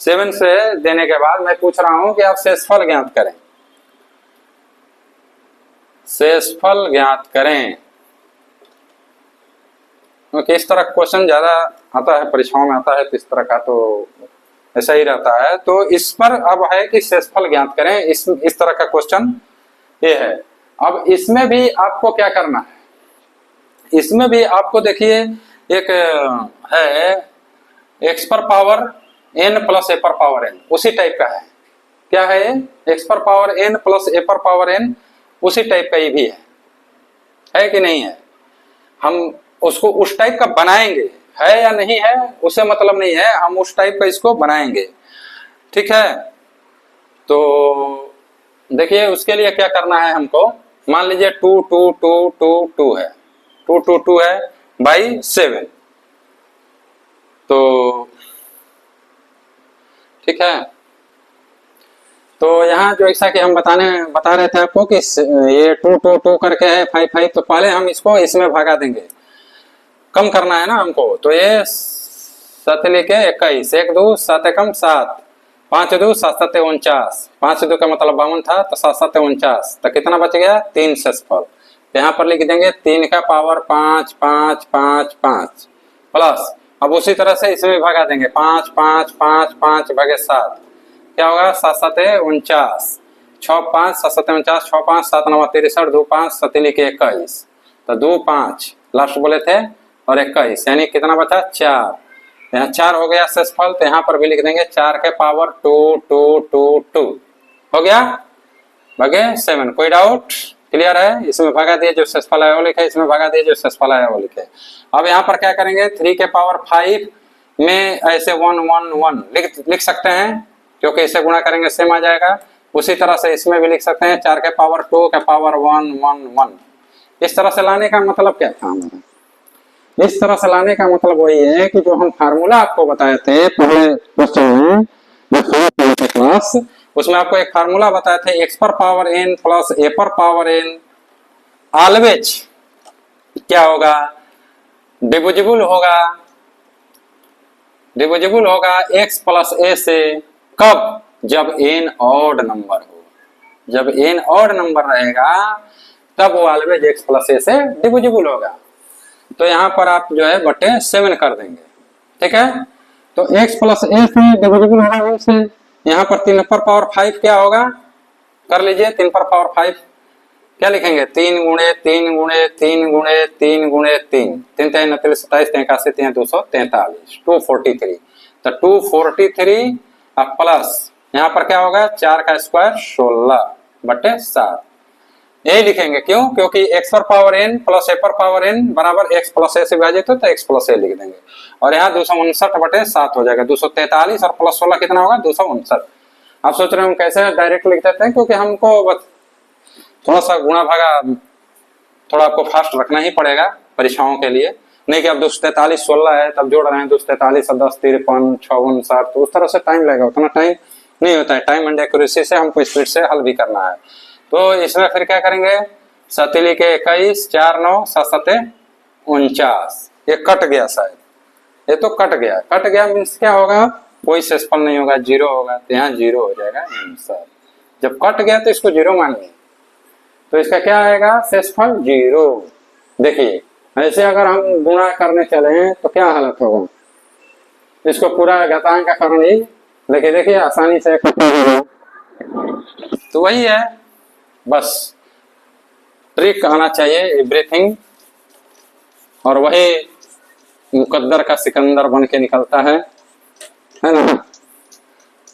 7 से देने के बाद मैं पूछ रहा हूं कि आप शेषफल ज्ञात करें, शेषफल ज्ञात करें, क्योंकि इस तरह क्वेश्चन ज्यादा आता है, परीक्षाओं में आता है, तो इस तरह का तो ऐसा ही रहता है। तो इस पर अब है कि शेषफल ज्ञात करें, इस तरह का क्वेश्चन ये है। अब इसमें भी आपको क्या करना है, इसमें भी आपको देखिए एक है x पर पावर n प्लस ए पर पावर n, उसी टाइप का है। क्या है, x पर पावर n प्लस ए पर पावर n, उसी टाइप का ये भी है कि नहीं है। हम उसको उस टाइप का बनाएंगे, है या नहीं है उससे मतलब नहीं है, हम उस टाइप का इसको बनाएंगे, ठीक है। तो देखिए उसके लिए क्या करना है हमको, मान लीजिए 2 2 2 2 2 है, 2 2 2 है बाई 7, तो ठीक है। तो यहाँ जो ऐसा कि हम बता रहे थे आपको कि ये 2 2 2 करके है 5 5, तो पहले हम इसको इसमें भगा देंगे, कम करना है ना हमको। तो ये 7 लिखे 21, 1 2 7 एकम 7, 5 2 7 7 49, 5 2 का मतलब 52 था, तो 7 7 49, तो कितना बच गया 3 शेषफल। यहाँ पर लिख देंगे 3 का पावर 5 5 5 5 प्लस, अब उसी तरह से इसमें भगा देंगे 5 5 5 5 भागे 7, क्या होगा 7 7 49, 6 5 7 7 49, 6 5 7 9 63, 2 5 7 लिखे 21, तो 2 5 लास्ट बोले थे और 21, यानी कितना बचा 4। यहाँ 4 हो गया शेषफल, तो यहाँ पर भी लिख देंगे 4 के पावर 2 2 2 2 हो गया, भागे 7। कोई डाउट? क्लियर है? इसमें भगा दिए जो शेषफल आया वो लिखे, इसमें भगा दिए जो शेषफल आया वो लिखे। अब यहाँ पर क्या करेंगे 3 के पावर 5 में ऐसे 1 1 1 लिख सकते हैं, क्योंकि इसे गुणा करेंगे सेम आ जाएगा। उसी तरह से इसमें भी लिख सकते हैं 4 के पावर 2 के पावर 1 1 1। इस तरह से लाने का मतलब क्या था हमारा? इस तरह से लाने का मतलब वही है कि जो हम फार्मूला आपको बताए थे पहले क्वेश्चन में, जो क्लास, उसमें आपको एक फार्मूला बताए थे x पर पावर n प्लस a पर पावर n ऑलवेज क्या होगा, डिविजिबल होगा x प्लस a से। कब? जब n ऑड नंबर हो। जब n ऑड नंबर रहेगा तब वो ऑलवेज x प्लस a से डिविजिबल होगा। तो यहाँ पर आप जो है बटे 7 कर देंगे, ठीक है। तो x प्लस a से डिविजिबल होगा से, यहाँ पर 3 पर पावर 5 क्या होगा, कर लीजिए 3 पर पावर 5 क्या लिखेंगे 3 गुणे 3 गुणे 3 गुणे 3 गुणे 3, 3 3 29 27 81 3 243, 243। तो 243 अब प्लस यहाँ पर क्या होगा 4 का स्क्वायर 16 बटे 7, यही लिखेंगे। क्यों? क्योंकि x पर पावर n प्लस a पर पावर n बराबर x प्लस a से विभाजित हो तो x प्लस a लिख देंगे, और यहाँ 259 बटे 7 हो जाएगा, 243 और प्लस 16 कितना होगा 259। आप सोच रहे हैं हम कैसे डायरेक्ट लिख देते हैं, क्योंकि हमको बस थोड़ा सा गुणा भागा थोड़ा आपको फास्ट रखना ही पड़ेगा परीक्षाओं के लिए, नहीं कि अब 243 16 है तब जोड़ रहे हैं 243 और 10 53 6 59, तो उस तरह से टाइम लगेगा, उतना टाइम नहीं होता है। टाइम एंड एक्यूरेसी से हमको स्पीड से हल भी करना है। तो इसमें फिर क्या करेंगे 7 के 21 4 9 7 7 49, ये कट गया शायद, ये तो कट गया मीन्स क्या होगा, कोई शेषफल नहीं होगा, 0 होगा, तो यहाँ 0 हो जाएगा आंसर। जब कट गया तो इसको 0 मानिए, तो इसका क्या आएगा शेषफल 0। देखिए ऐसे अगर हम गुणा करने चले तो क्या हालत होगा, इसको पूरा घातांक का कारण ही देखिए आसानी से कट होगा। तो वही है, बस ट्रिक आना चाहिए एवरीथिंग, और वही मुकद्दर का सिकंदर बन के निकलता है ना।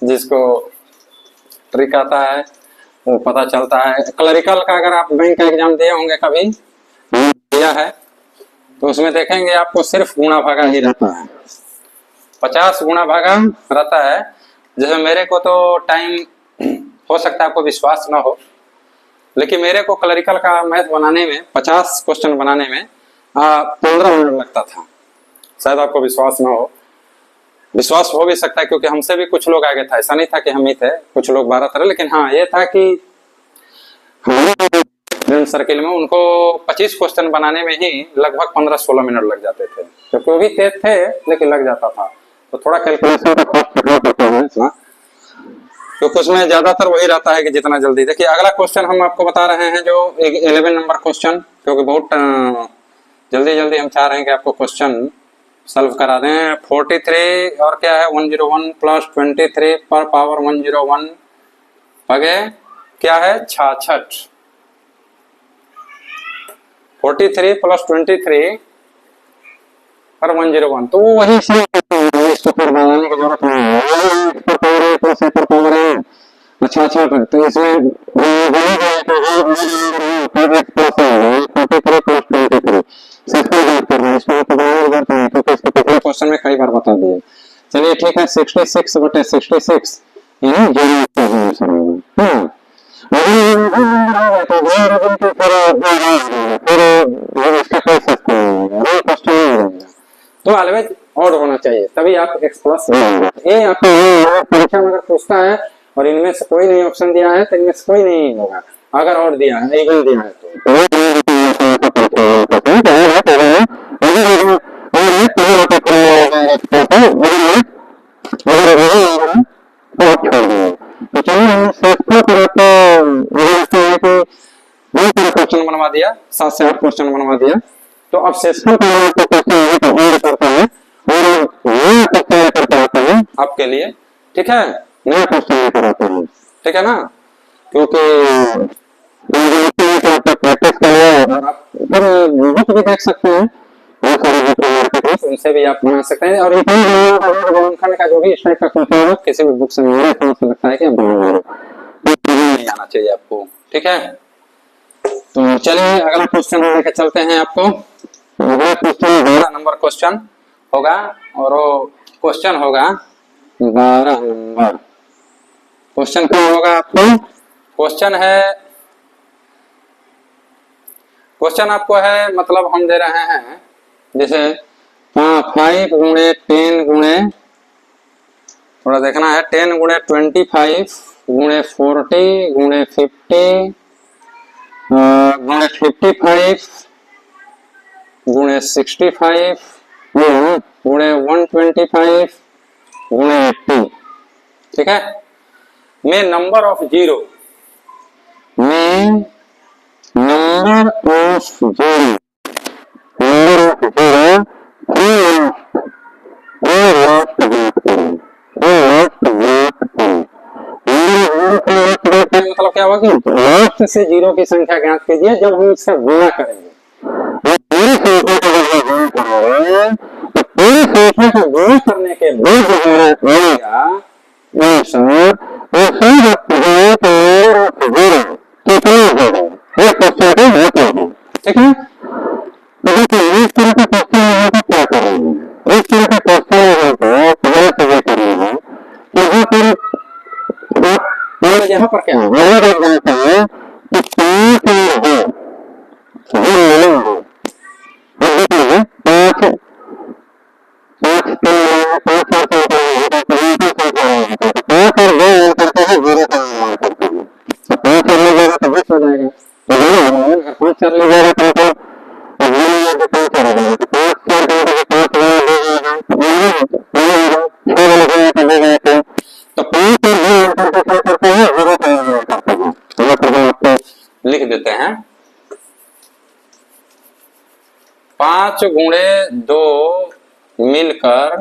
जिसको ट्रिक आता है वो पता चलता है। क्लरिकल का अगर आप बैंक का एग्जाम दिए होंगे कभी, दिया है, तो उसमें देखेंगे आपको सिर्फ गुणा भागा ही रहता है, 50 गुणा भागा रहता है। जैसे मेरे को तो टाइम हो सकता है आपको विश्वास ना हो, लेकिन मेरे को क्लरिकल का मैथ बनाने में 50 क्वेश्चन बनाने में 15 मिनट लगता था। शायद आपको विश्वास ना हो, विश्वास हो भी सकता है क्योंकि हमसे भी कुछ लोग आगे था, ऐसा नहीं था कि हम ही थे, कुछ लोग 12 थे, लेकिन हाँ ये था कि हमारे सर्किल में उनको 25 क्वेश्चन बनाने में ही लगभग 15-16 मिनट लग जाते थे, क्योंकि वो भी तेज थे लेकिन लग जाता था। तो थोड़ा कैलकुलेशन का क्योंकि उसमें ज्यादातर वही रहता है कि जितना जल्दी। देखिए अगला क्वेश्चन हम आपको बता रहे हैं जो 11 नंबर क्वेश्चन, क्योंकि बहुत जल्दी हम चाह रहे हैं कि आपको क्वेश्चन सॉल्व करा दें। 43 और क्या है 101 प्लस 23 पर पावर 101 भागे क्या है 66। 43 प्लस 23 पर 101, तो वही इसको फिर बनाने की जरूरत नहीं है। अच्छा तो इसमें क्वेश्चन में कई बार बता दिए। चलिए ठीक है 66 बटे 66 तो ऑलवेज ऑड होना चाहिए, तभी आप x प्लस ए आपको परीक्षा में अगर पूछता है और इनमें से कोई नहीं ऑप्शन दिया है तो इनमें से कोई नहीं होगा। अगर और दिया है, इवन दिया है क्वेश्चन बनवा दिया, 7 से 8 क्वेश्चन बनवा दिया। तो अब सेशन आपके लिए, ठीक है, नया क्वेश्चन लेकर आते हैं, ठीक है ना, क्योंकि प्रैक्टिस कर लिया और आप बुक भी देख सकते हैं, बहुत सारे उनसे भी आप बना सकते हैं। और खाने का जो भी इस टाइप का क्वेश्चन है किसी भी बुक से नहीं लगता है कि नहीं आना चाहिए आपको, ठीक है। तो चलिए अगला क्वेश्चन लेकर चलते हैं आपको। अगला क्वेश्चन 12 नंबर क्वेश्चन होगा और वो क्वेश्चन होगा 12 नंबर। क्वेश्चन क्या होगा आपको? क्वेश्चन आपको है, मतलब हम दे रहे हैं जैसे 5 गुणे 10 गुणे, थोड़ा देखना है, 10 गुणे 25 गुणे 40 गुणे 50 गुणे 55 गुणे 65 गुणे 125 गुणे 80, ठीक है। में नंबर ऑफ जीरो, मतलब क्या होगा कि लास्ट से जीरो की संख्या ज्ञात कीजिए जब हम इसका गुणा करेंगे। गुणा करने के बाद ठीक है। यहाँ पर क्या है, लिख देते हैं 5 गुणे 2 मिलकर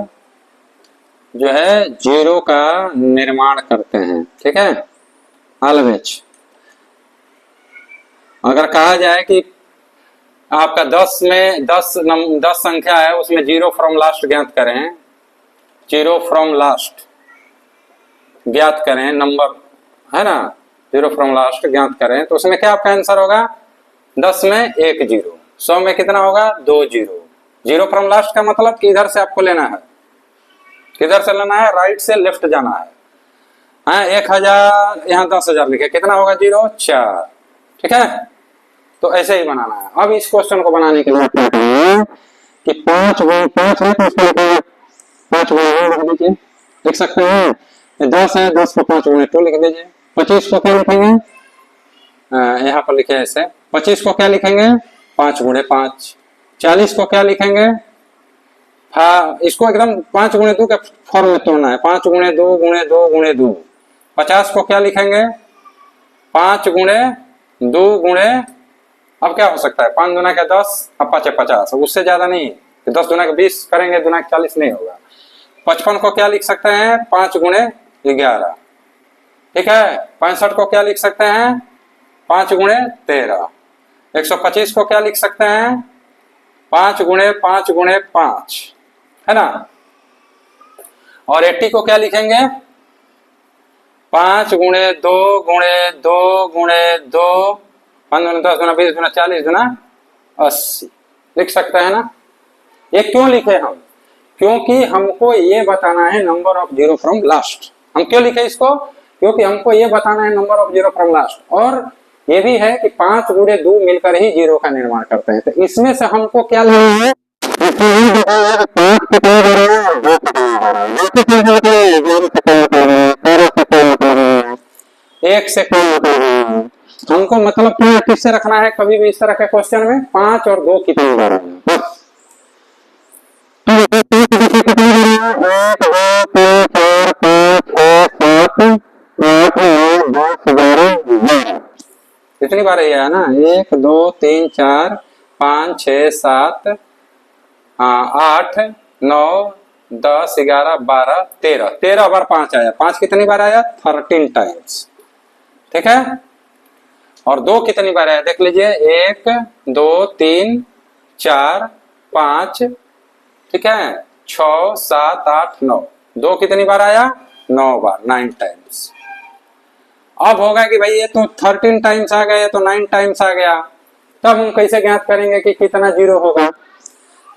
जो है जीरो का निर्माण करते हैं, ठीक है। ऑलवेज अगर कहा जाए कि आपका 10 में 10 संख्या है, उसमें जीरो फ्रॉम लास्ट ज्ञात करें, जीरो फ्रॉम लास्ट ज्ञात करें, नंबर है ना, जीरो फ्रॉम लास्ट ज्ञात करें, तो उसमें क्या आपका आंसर होगा? 10 में 1 जीरो, 100 में कितना होगा? 2 जीरो। जीरो फ्रॉम लास्ट का मतलब कि इधर से आपको लेना है, किधर से लेना है? राइट से लेफ्ट जाना है। हाँ, 1000 यहाँ 10,000 लिखे, कितना होगा? जीरो 4, ठीक है। तो ऐसे ही बनाना है। अब इस क्वेश्चन को बनाने के लिए क्या करेंगे कि 5 गुणे 5 है तो इसको लिखेंगे 5 गुणे लिख दीजिए, लिख सकते हैं। 10 है, 10 को 5 गुणे 2 लिख दीजिए। 25 को क्या लिखेंगे? यहाँ पर लिखे ऐसे, 25 को क्या लिखेंगे? 5 गुणे 5। 40 को क्या लिखेंगे? हाँ, इसको एकदम 5 गुणे 2 के फॉर्म में तोड़ना है। 5 गुणे 2 गुणे 2 गुणे 2। 50 को क्या लिखेंगे? 5 गुणे 2 गुणे, अब क्या हो सकता है? 5 दुना का 10, अब 5 50, उससे ज्यादा नहीं। 10 दुना का 20 करेंगे, दुना का 40 नहीं होगा। 55 को क्या लिख सकते हैं? 5 गुणे 11, ठीक है। 65 को क्या लिख सकते हैं? 5 गुणे 13। 125 को क्या लिख सकते हैं? 5 गुणे 5 गुणे 5, है ना। और 80 को क्या लिखेंगे? 5 गुणे 2 गुणे 2 गुणे 2, 5 गुणे 10 गुना 20 गुना 40 गुना 80 लिख सकते हैं ना। ये क्यों लिखे हम? क्योंकि हमको ये बताना है number of zero from last. हम क्यों लिखे इसको? क्योंकि हमको ये बताना है number of zero from last. और ये भी है कि 5 गुणे 2 मिलकर ही जीरो का निर्माण करते हैं। तो इसमें से हमको क्या लेना है? 1 से कम करना है हमको, मतलब क्या किससे रखना है कभी भी इस तरह के क्वेश्चन में 5 और 2 कितनी बार आएगा बस। कितनी बार ये है ना, 1 2 3 4 5 6 7 8 9 10 11 12 13, 13 बार 5 आया। 5 कितनी बार आया? 13 टाइम्स। ठीक है। और 2 कितनी बार आया देख लीजिए, 1 2 3 4 5, ठीक है, 6 7 8 9, 2 कितनी बार आया? 9 बार, 9 टाइम्स। अब होगा कि भाई ये तो 13 टाइम्स आ गया, तो 9 टाइम्स आ गया, तब हम कैसे ज्ञात करेंगे कि कितना जीरो होगा?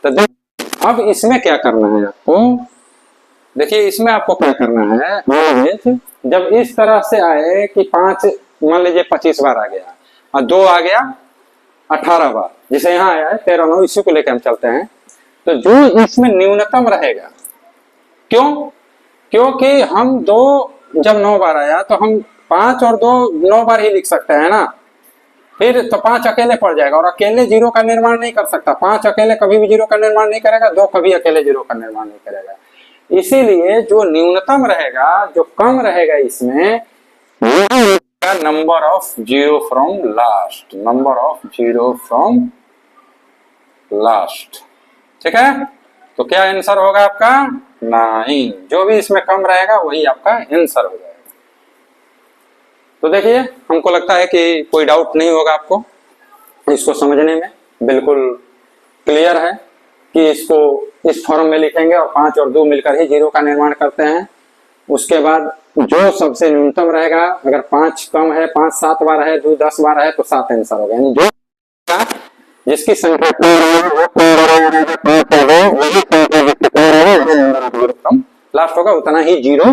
तो अब इसमें क्या करना है आपको, देखिए इसमें आपको क्या करना है, जब इस तरह से आए कि 5 मान लीजिए 25 बार आ गया और 2 आ गया 18 बार, जैसे यहाँ आया है 13 9, इसी को लेकर हम चलते हैं, तो जो इसमें न्यूनतम रहेगा, क्यों? क्योंकि हम 2 जब 9 बार आया तो हम 5 और 2 9 बार ही लिख सकते हैं ना, फिर तो 5 अकेले पड़ जाएगा, और अकेले जीरो का निर्माण नहीं कर सकता। 5 अकेले कभी भी जीरो का निर्माण नहीं करेगा, 2 कभी अकेले जीरो का निर्माण नहीं करेगा। इसीलिए जो न्यूनतम रहेगा, जो कम रहेगा इसमें, number of zero from last, number of zero from last. ठीक है, तो क्या आंसर होगा आपका? 9। जो भी इसमें कम रहेगा वही आपका आंसर हो जाएगा। तो देखिए, हमको लगता है कि कोई डाउट नहीं होगा आपको इसको समझने में, बिल्कुल क्लियर है कि इसको इस फॉर्म में लिखेंगे और 5 और 2 मिलकर ही जीरो का निर्माण करते हैं। उसके बाद जो सबसे न्यूनतम रहेगा, अगर 5 कम है, 5 7 बार है, 2 10 बार है, तो 7 आंसर होगा। यानी जो जिसकी संख्या लास्ट होगा उतना ही जीरो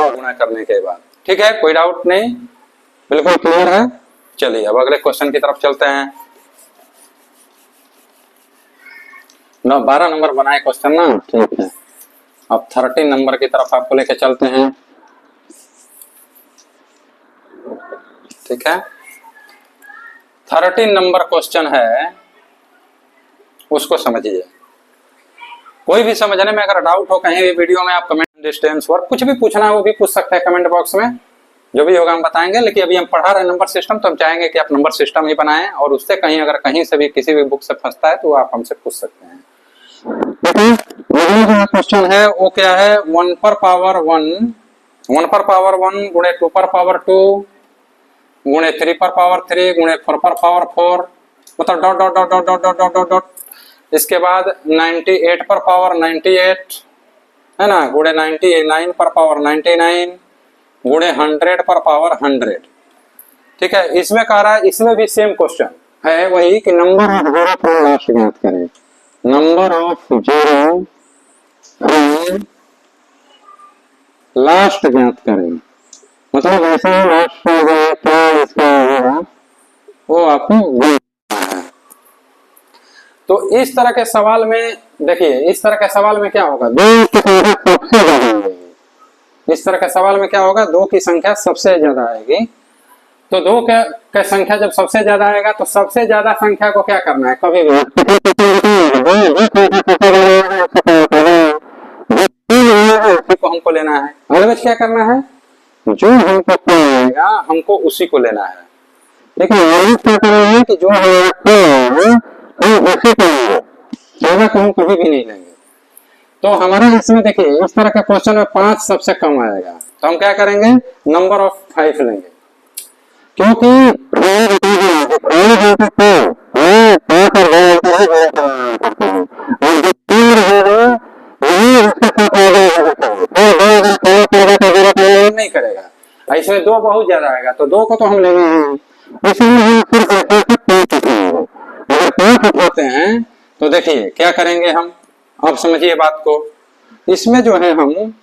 गुणा करने के बाद। ठीक है, कोई डाउट नहीं, बिल्कुल क्लियर है। चलिए अब अगले क्वेश्चन की तरफ चलते हैं। 12 नंबर बनाए क्वेश्चन ना, ठीक है। अब 13 नंबर की तरफ आपको लेके चलते हैं। ठीक है, 13 नंबर क्वेश्चन है, उसको समझिए। कोई भी समझने में अगर डाउट हो कहीं भी वीडियो में, आप कमेंट डिस्टेंस वर्क कुछ भी पूछना है वो भी पूछ सकते हैं कमेंट बॉक्स में, जो भी होगा हम बताएंगे। लेकिन अभी हम पढ़ा रहे हैं नंबर सिस्टम, तो हम चाहेंगे कि आप नंबर सिस्टम ही बनाएं, और उससे कहीं अगर कहीं से भी किसी भी बुक से फंसता है तो आप हमसे पूछ सकते हैं। क्वेश्चन है वो क्या है, 1 पर पावर 1, 1 पर पावर 1 गुणे 2 पर पावर 2 गुणे 3 पर पावर 3 गुणे 4 पर पावर 4, मतलब dot dot dot dot dot dot dot dot dot. इसके बाद 98 पर पावर 98 है ना, गुणे 99 पर पावर 99 गुणे 100 पर पावर 100। ठीक है, इसमें कह रहा है, इसमें भी सेम क्वेश्चन है वही कि number of zero from last ज्ञात करें। Number of zero from last ज्ञात करें, मतलब ऐसे ही लास्ट क्या इसका होगा वो आपको बोलना है। तो इस तरह के सवाल में देखिए, इस तरह के सवाल में क्या होगा, 2 की संख्या सबसे ज्यादा आएगी। इस तरह के सवाल में क्या होगा, 2 की संख्या सबसे ज्यादा आएगी। तो 2 के संख्या जब सबसे ज्यादा आएगा तो सबसे ज्यादा संख्या को क्या करना है, कभी भी उसी को हमको लेना है। अदरवाइज क्या करना है, जो हमको आएगा हमको उसी को लेना है। लेकिन क्या करेंगे कि जो हम उसी को लेंगे, ज्यादा को हम कभी भी नहीं लेंगे। तो हमारा इसमें देखिए, इस तरह का क्वेश्चन में 5 सबसे कम आएगा, तो हम क्या करेंगे, नंबर ऑफ 5 लेंगे, क्योंकि नहीं करेगा, इसमें 2 बहुत ज्यादा आएगा, तो 2 को तो हम लेंगे, इसलिए होते हैं। तो देखिए क्या करेंगे हम, अब समझिए बात को। इसमें जो है हम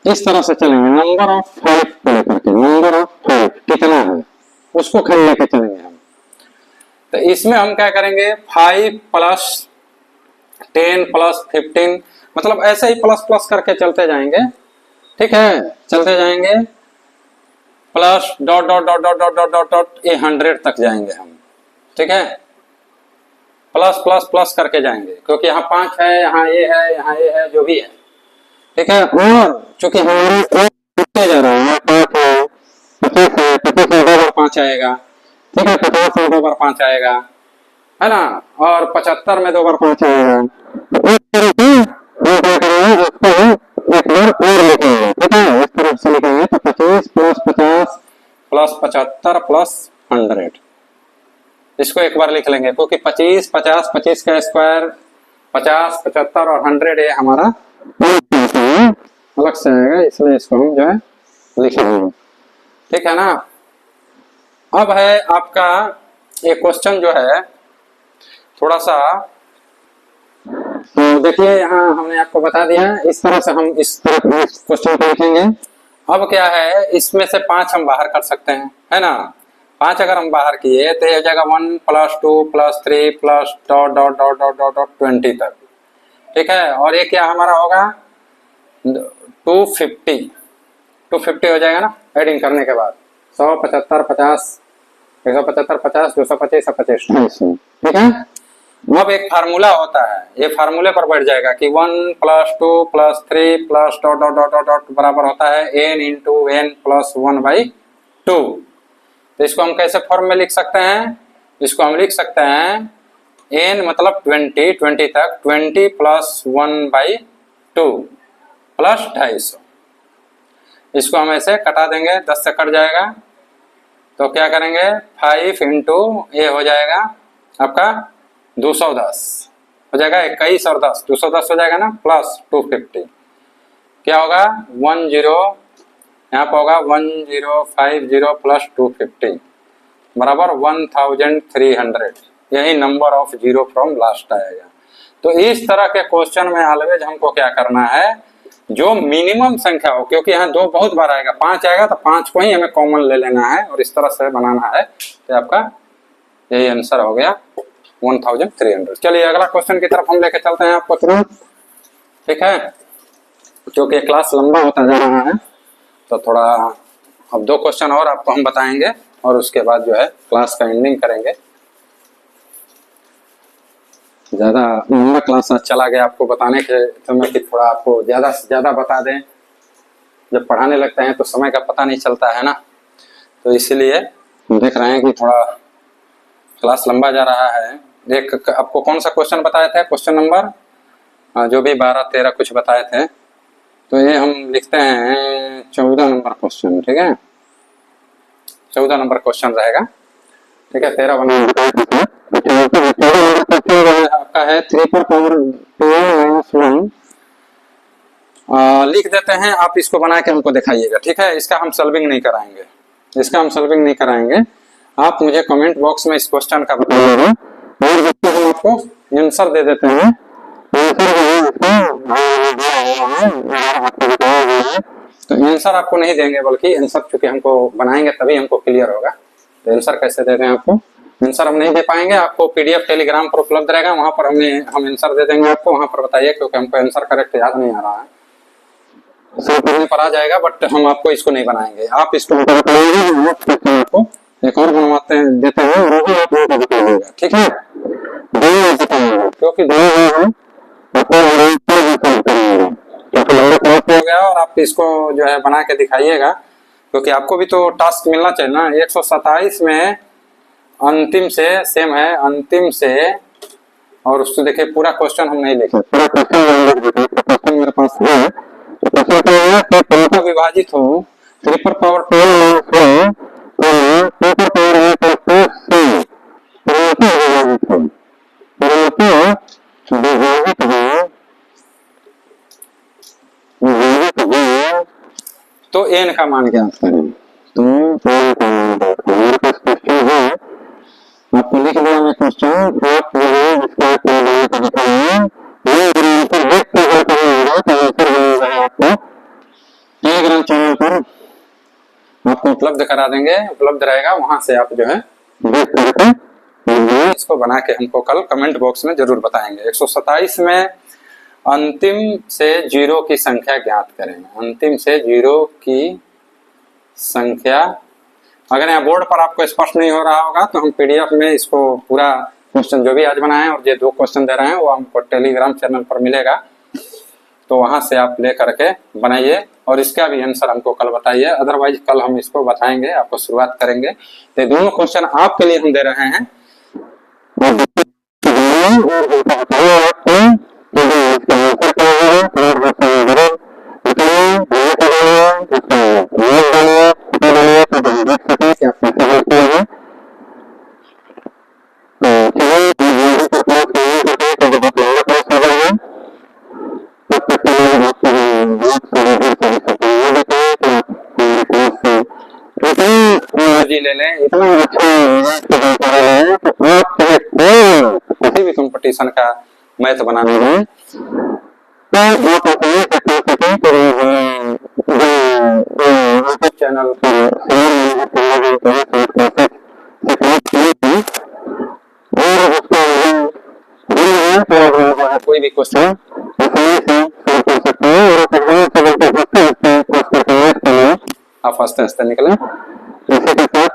इस तरह से चलेंगे, नंबर ऑफ 5 को लेकर के, नंबर ऑफ 5 कितना है उसको खेल लेके चलेंगे हम। तो इसमें हम क्या करेंगे, 5 प्लस 10 प्लस 15, मतलब ऐसे ही प्लस प्लस करके चलते जाएंगे, ठीक है, चलते जाएंगे plus dot dot dot dot dot dot dot dot ये 100 तक जाएंगे हम, ठीक है, प्लस प्लस प्लस करके जाएंगे क्योंकि यहाँ 5 है, यहाँ ये है, यहाँ ये है, जो भी है, ठीक है। और चूंकि हमारे जा रहा है 5 है, 25 है, 25 में 2 बार 5 आएगा, ठीक है, 50 में 2 बार 5 आएगा, है ना, और 75 में 2 बार 5 आएगा। तो इस तरह से हम क्या करेंगे, इसको एक बार और लिखेंगे, ठीक है, इस तरह से लिखेंगे तो 25 प्लस 50 प्लस 75 प्लस 100, इसको एक बार लिख लेंगे क्योंकि 25 50 25 का स्क्वायर 50 75 और 100 ये हमारा अलग से आएगा, इसलिए इसको हम जो है लिखेंगे, ठीक है ना। अब है आपका ये क्वेश्चन जो है थोड़ा सा, तो देखिए यहाँ हमने आपको बता दिया, इस तरह से हम इस तरह क्वेश्चन को लिखेंगे। अब क्या है, इसमें से 5 हम बाहर कर सकते हैं, है ना, 5 अगर हम बाहर किए तो ये जगह 1 plus 2 plus 3 plus dot dot dot dot dot dot 20 तक, ठीक है। और ये क्या हमारा होगा 250 हो जाएगा ना एडिंग करने के बाद, 100 75 50 175 50 225 25 250, ठीक है। अब एक फार्मूला होता है, ये फार्मूले पर बैठ जाएगा कि 1 plus 2 plus 3 plus dot dot dot dot dot बराबर होता है n इंटू n प्लस 1/2। तो इसको हम कैसे फॉर्म में लिख सकते हैं, इसको हम लिख सकते हैं n मतलब 20 तक 20 प्लस 1/2 प्लस 250, इसको हम ऐसे कटा देंगे, 10 से कट जाएगा, तो क्या करेंगे 5 इंटू ये हो जाएगा आपका 210 हो जाएगा, 21 और 10 210 हो जाएगा ना, प्लस 250 क्या होगा 10, यहाँ पर होगा 1050 प्लस 250 बराबर 1300, यही number of zero from last आएगा। तो इस तरह के क्वेश्चन में ऑलवेज हमको क्या करना है, जो मिनिमम संख्या हो, क्योंकि यहाँ 2 बहुत बार आएगा, 5 आएगा तो 5 को ही हमें कॉमन ले लेना है और इस तरह से बनाना है, तो आपका यही आंसर हो गया 1300। चलिए अगला क्वेश्चन की तरफ हम लेके चलते हैं आपको तुरंत, ठीक है, क्योंकि क्लास लंबा होता जा रहा है, तो थोड़ा अब 2 क्वेश्चन और आपको हम बताएंगे और उसके बाद जो है क्लास का एंडिंग करेंगे। ज्यादा लंबा क्लास आज चला गया आपको बताने के समय कि थोड़ा आपको ज्यादा से ज्यादा बता दें, जब पढ़ाने लगते हैं तो समय का पता नहीं चलता है ना, तो इसीलिए देख रहे हैं कि थोड़ा क्लास लंबा जा रहा है। एक आपको कौन सा क्वेश्चन बताए थे, क्वेश्चन नंबर जो भी 12-13 कुछ बताए थे, तो ये हम लिखते हैं 14 नंबर क्वेश्चन, ठीक है, 14 नंबर क्वेश्चन रहेगा, ठीक है, 13 बना आपका है 3 पर पावर 2 -1 लिख देते हैं, आप इसको बना के हमको दिखाइएगा, ठीक है, इसका हम सॉल्विंग नहीं कराएंगे, इसका हम सॉल्विंग नहीं कराएंगे, आप मुझे कमेंट बॉक्स में इस क्वेश्चन का बताइएगा और हम आपको आंसर दे देते हैं। तो आंसर आपको नहीं देंगे, बल्कि आंसर चूंकि हमको बनाएंगे तभी हमको क्लियर होगा, तो आंसर कैसे दे दें आपको, आंसर हम नहीं दे पाएंगे, आपको पीडीएफ टेलीग्राम पर उपलब्ध रहेगा, वहां पर हम आंसर दे देंगे आपको, वहां पर बताइए, क्योंकि हमको आंसर करेक्ट याद नहीं आ रहा है, सब पढ़ने पर आ जाएगा, बट हम आपको इसको नहीं बनाएंगे, आप इसको आपको एक और बनवाते हैं देते हैं और भी आप लोगों को बताइएगा, ठीक है, क्योंकि हो गया और आप इसको जो है बना के दिखाइएगा, क्योंकि आपको भी तो टास्क मिलना चाहिए ना। 127 में अंतिम से सेम है, अंतिम से, और उसको देखिए पूरा क्वेश्चन हम नहीं लिखे, पूरा क्वेश्चन मेरे पास है, तो विभाजित हो 3 पर पावर 2 तो n का मान ज्ञात करें, तो आपको लिख दिया मैं क्वेश्चन, आप टेलीग्राम चैनल पर आपको उपलब्ध करा देंगे, उपलब्ध रहेगा, वहां से आप जो है देख करके इसको बना के हमको कल कमेंट बॉक्स में जरूर बताएंगे। 127 में अंतिम से जीरो की संख्या ज्ञात करें। अंतिम से जीरो की संख्या, अगर यहाँ बोर्ड पर आपको स्पष्ट नहीं हो रहा होगा तो हम पीडीएफ में इसको पूरा क्वेश्चन जो भी आज बनाए हैं और ये 2 क्वेश्चन दे रहे हैं वो हमको टेलीग्राम चैनल पर मिलेगा, तो वहां से आप ले करके बनाइए और इसका भी आंसर हमको कल बताइए। अदरवाइज कल हम इसको बताएंगे, आपको शुरुआत करेंगे। तो दोनों क्वेश्चन आपके लिए हम दे रहे हैं। ले लें इतना किसी भी कंपटीशन का मैथ बनाने में चैनल कोई भी क्वेश्चन आप आस्ते आस्ते निकलें। इसी के साथ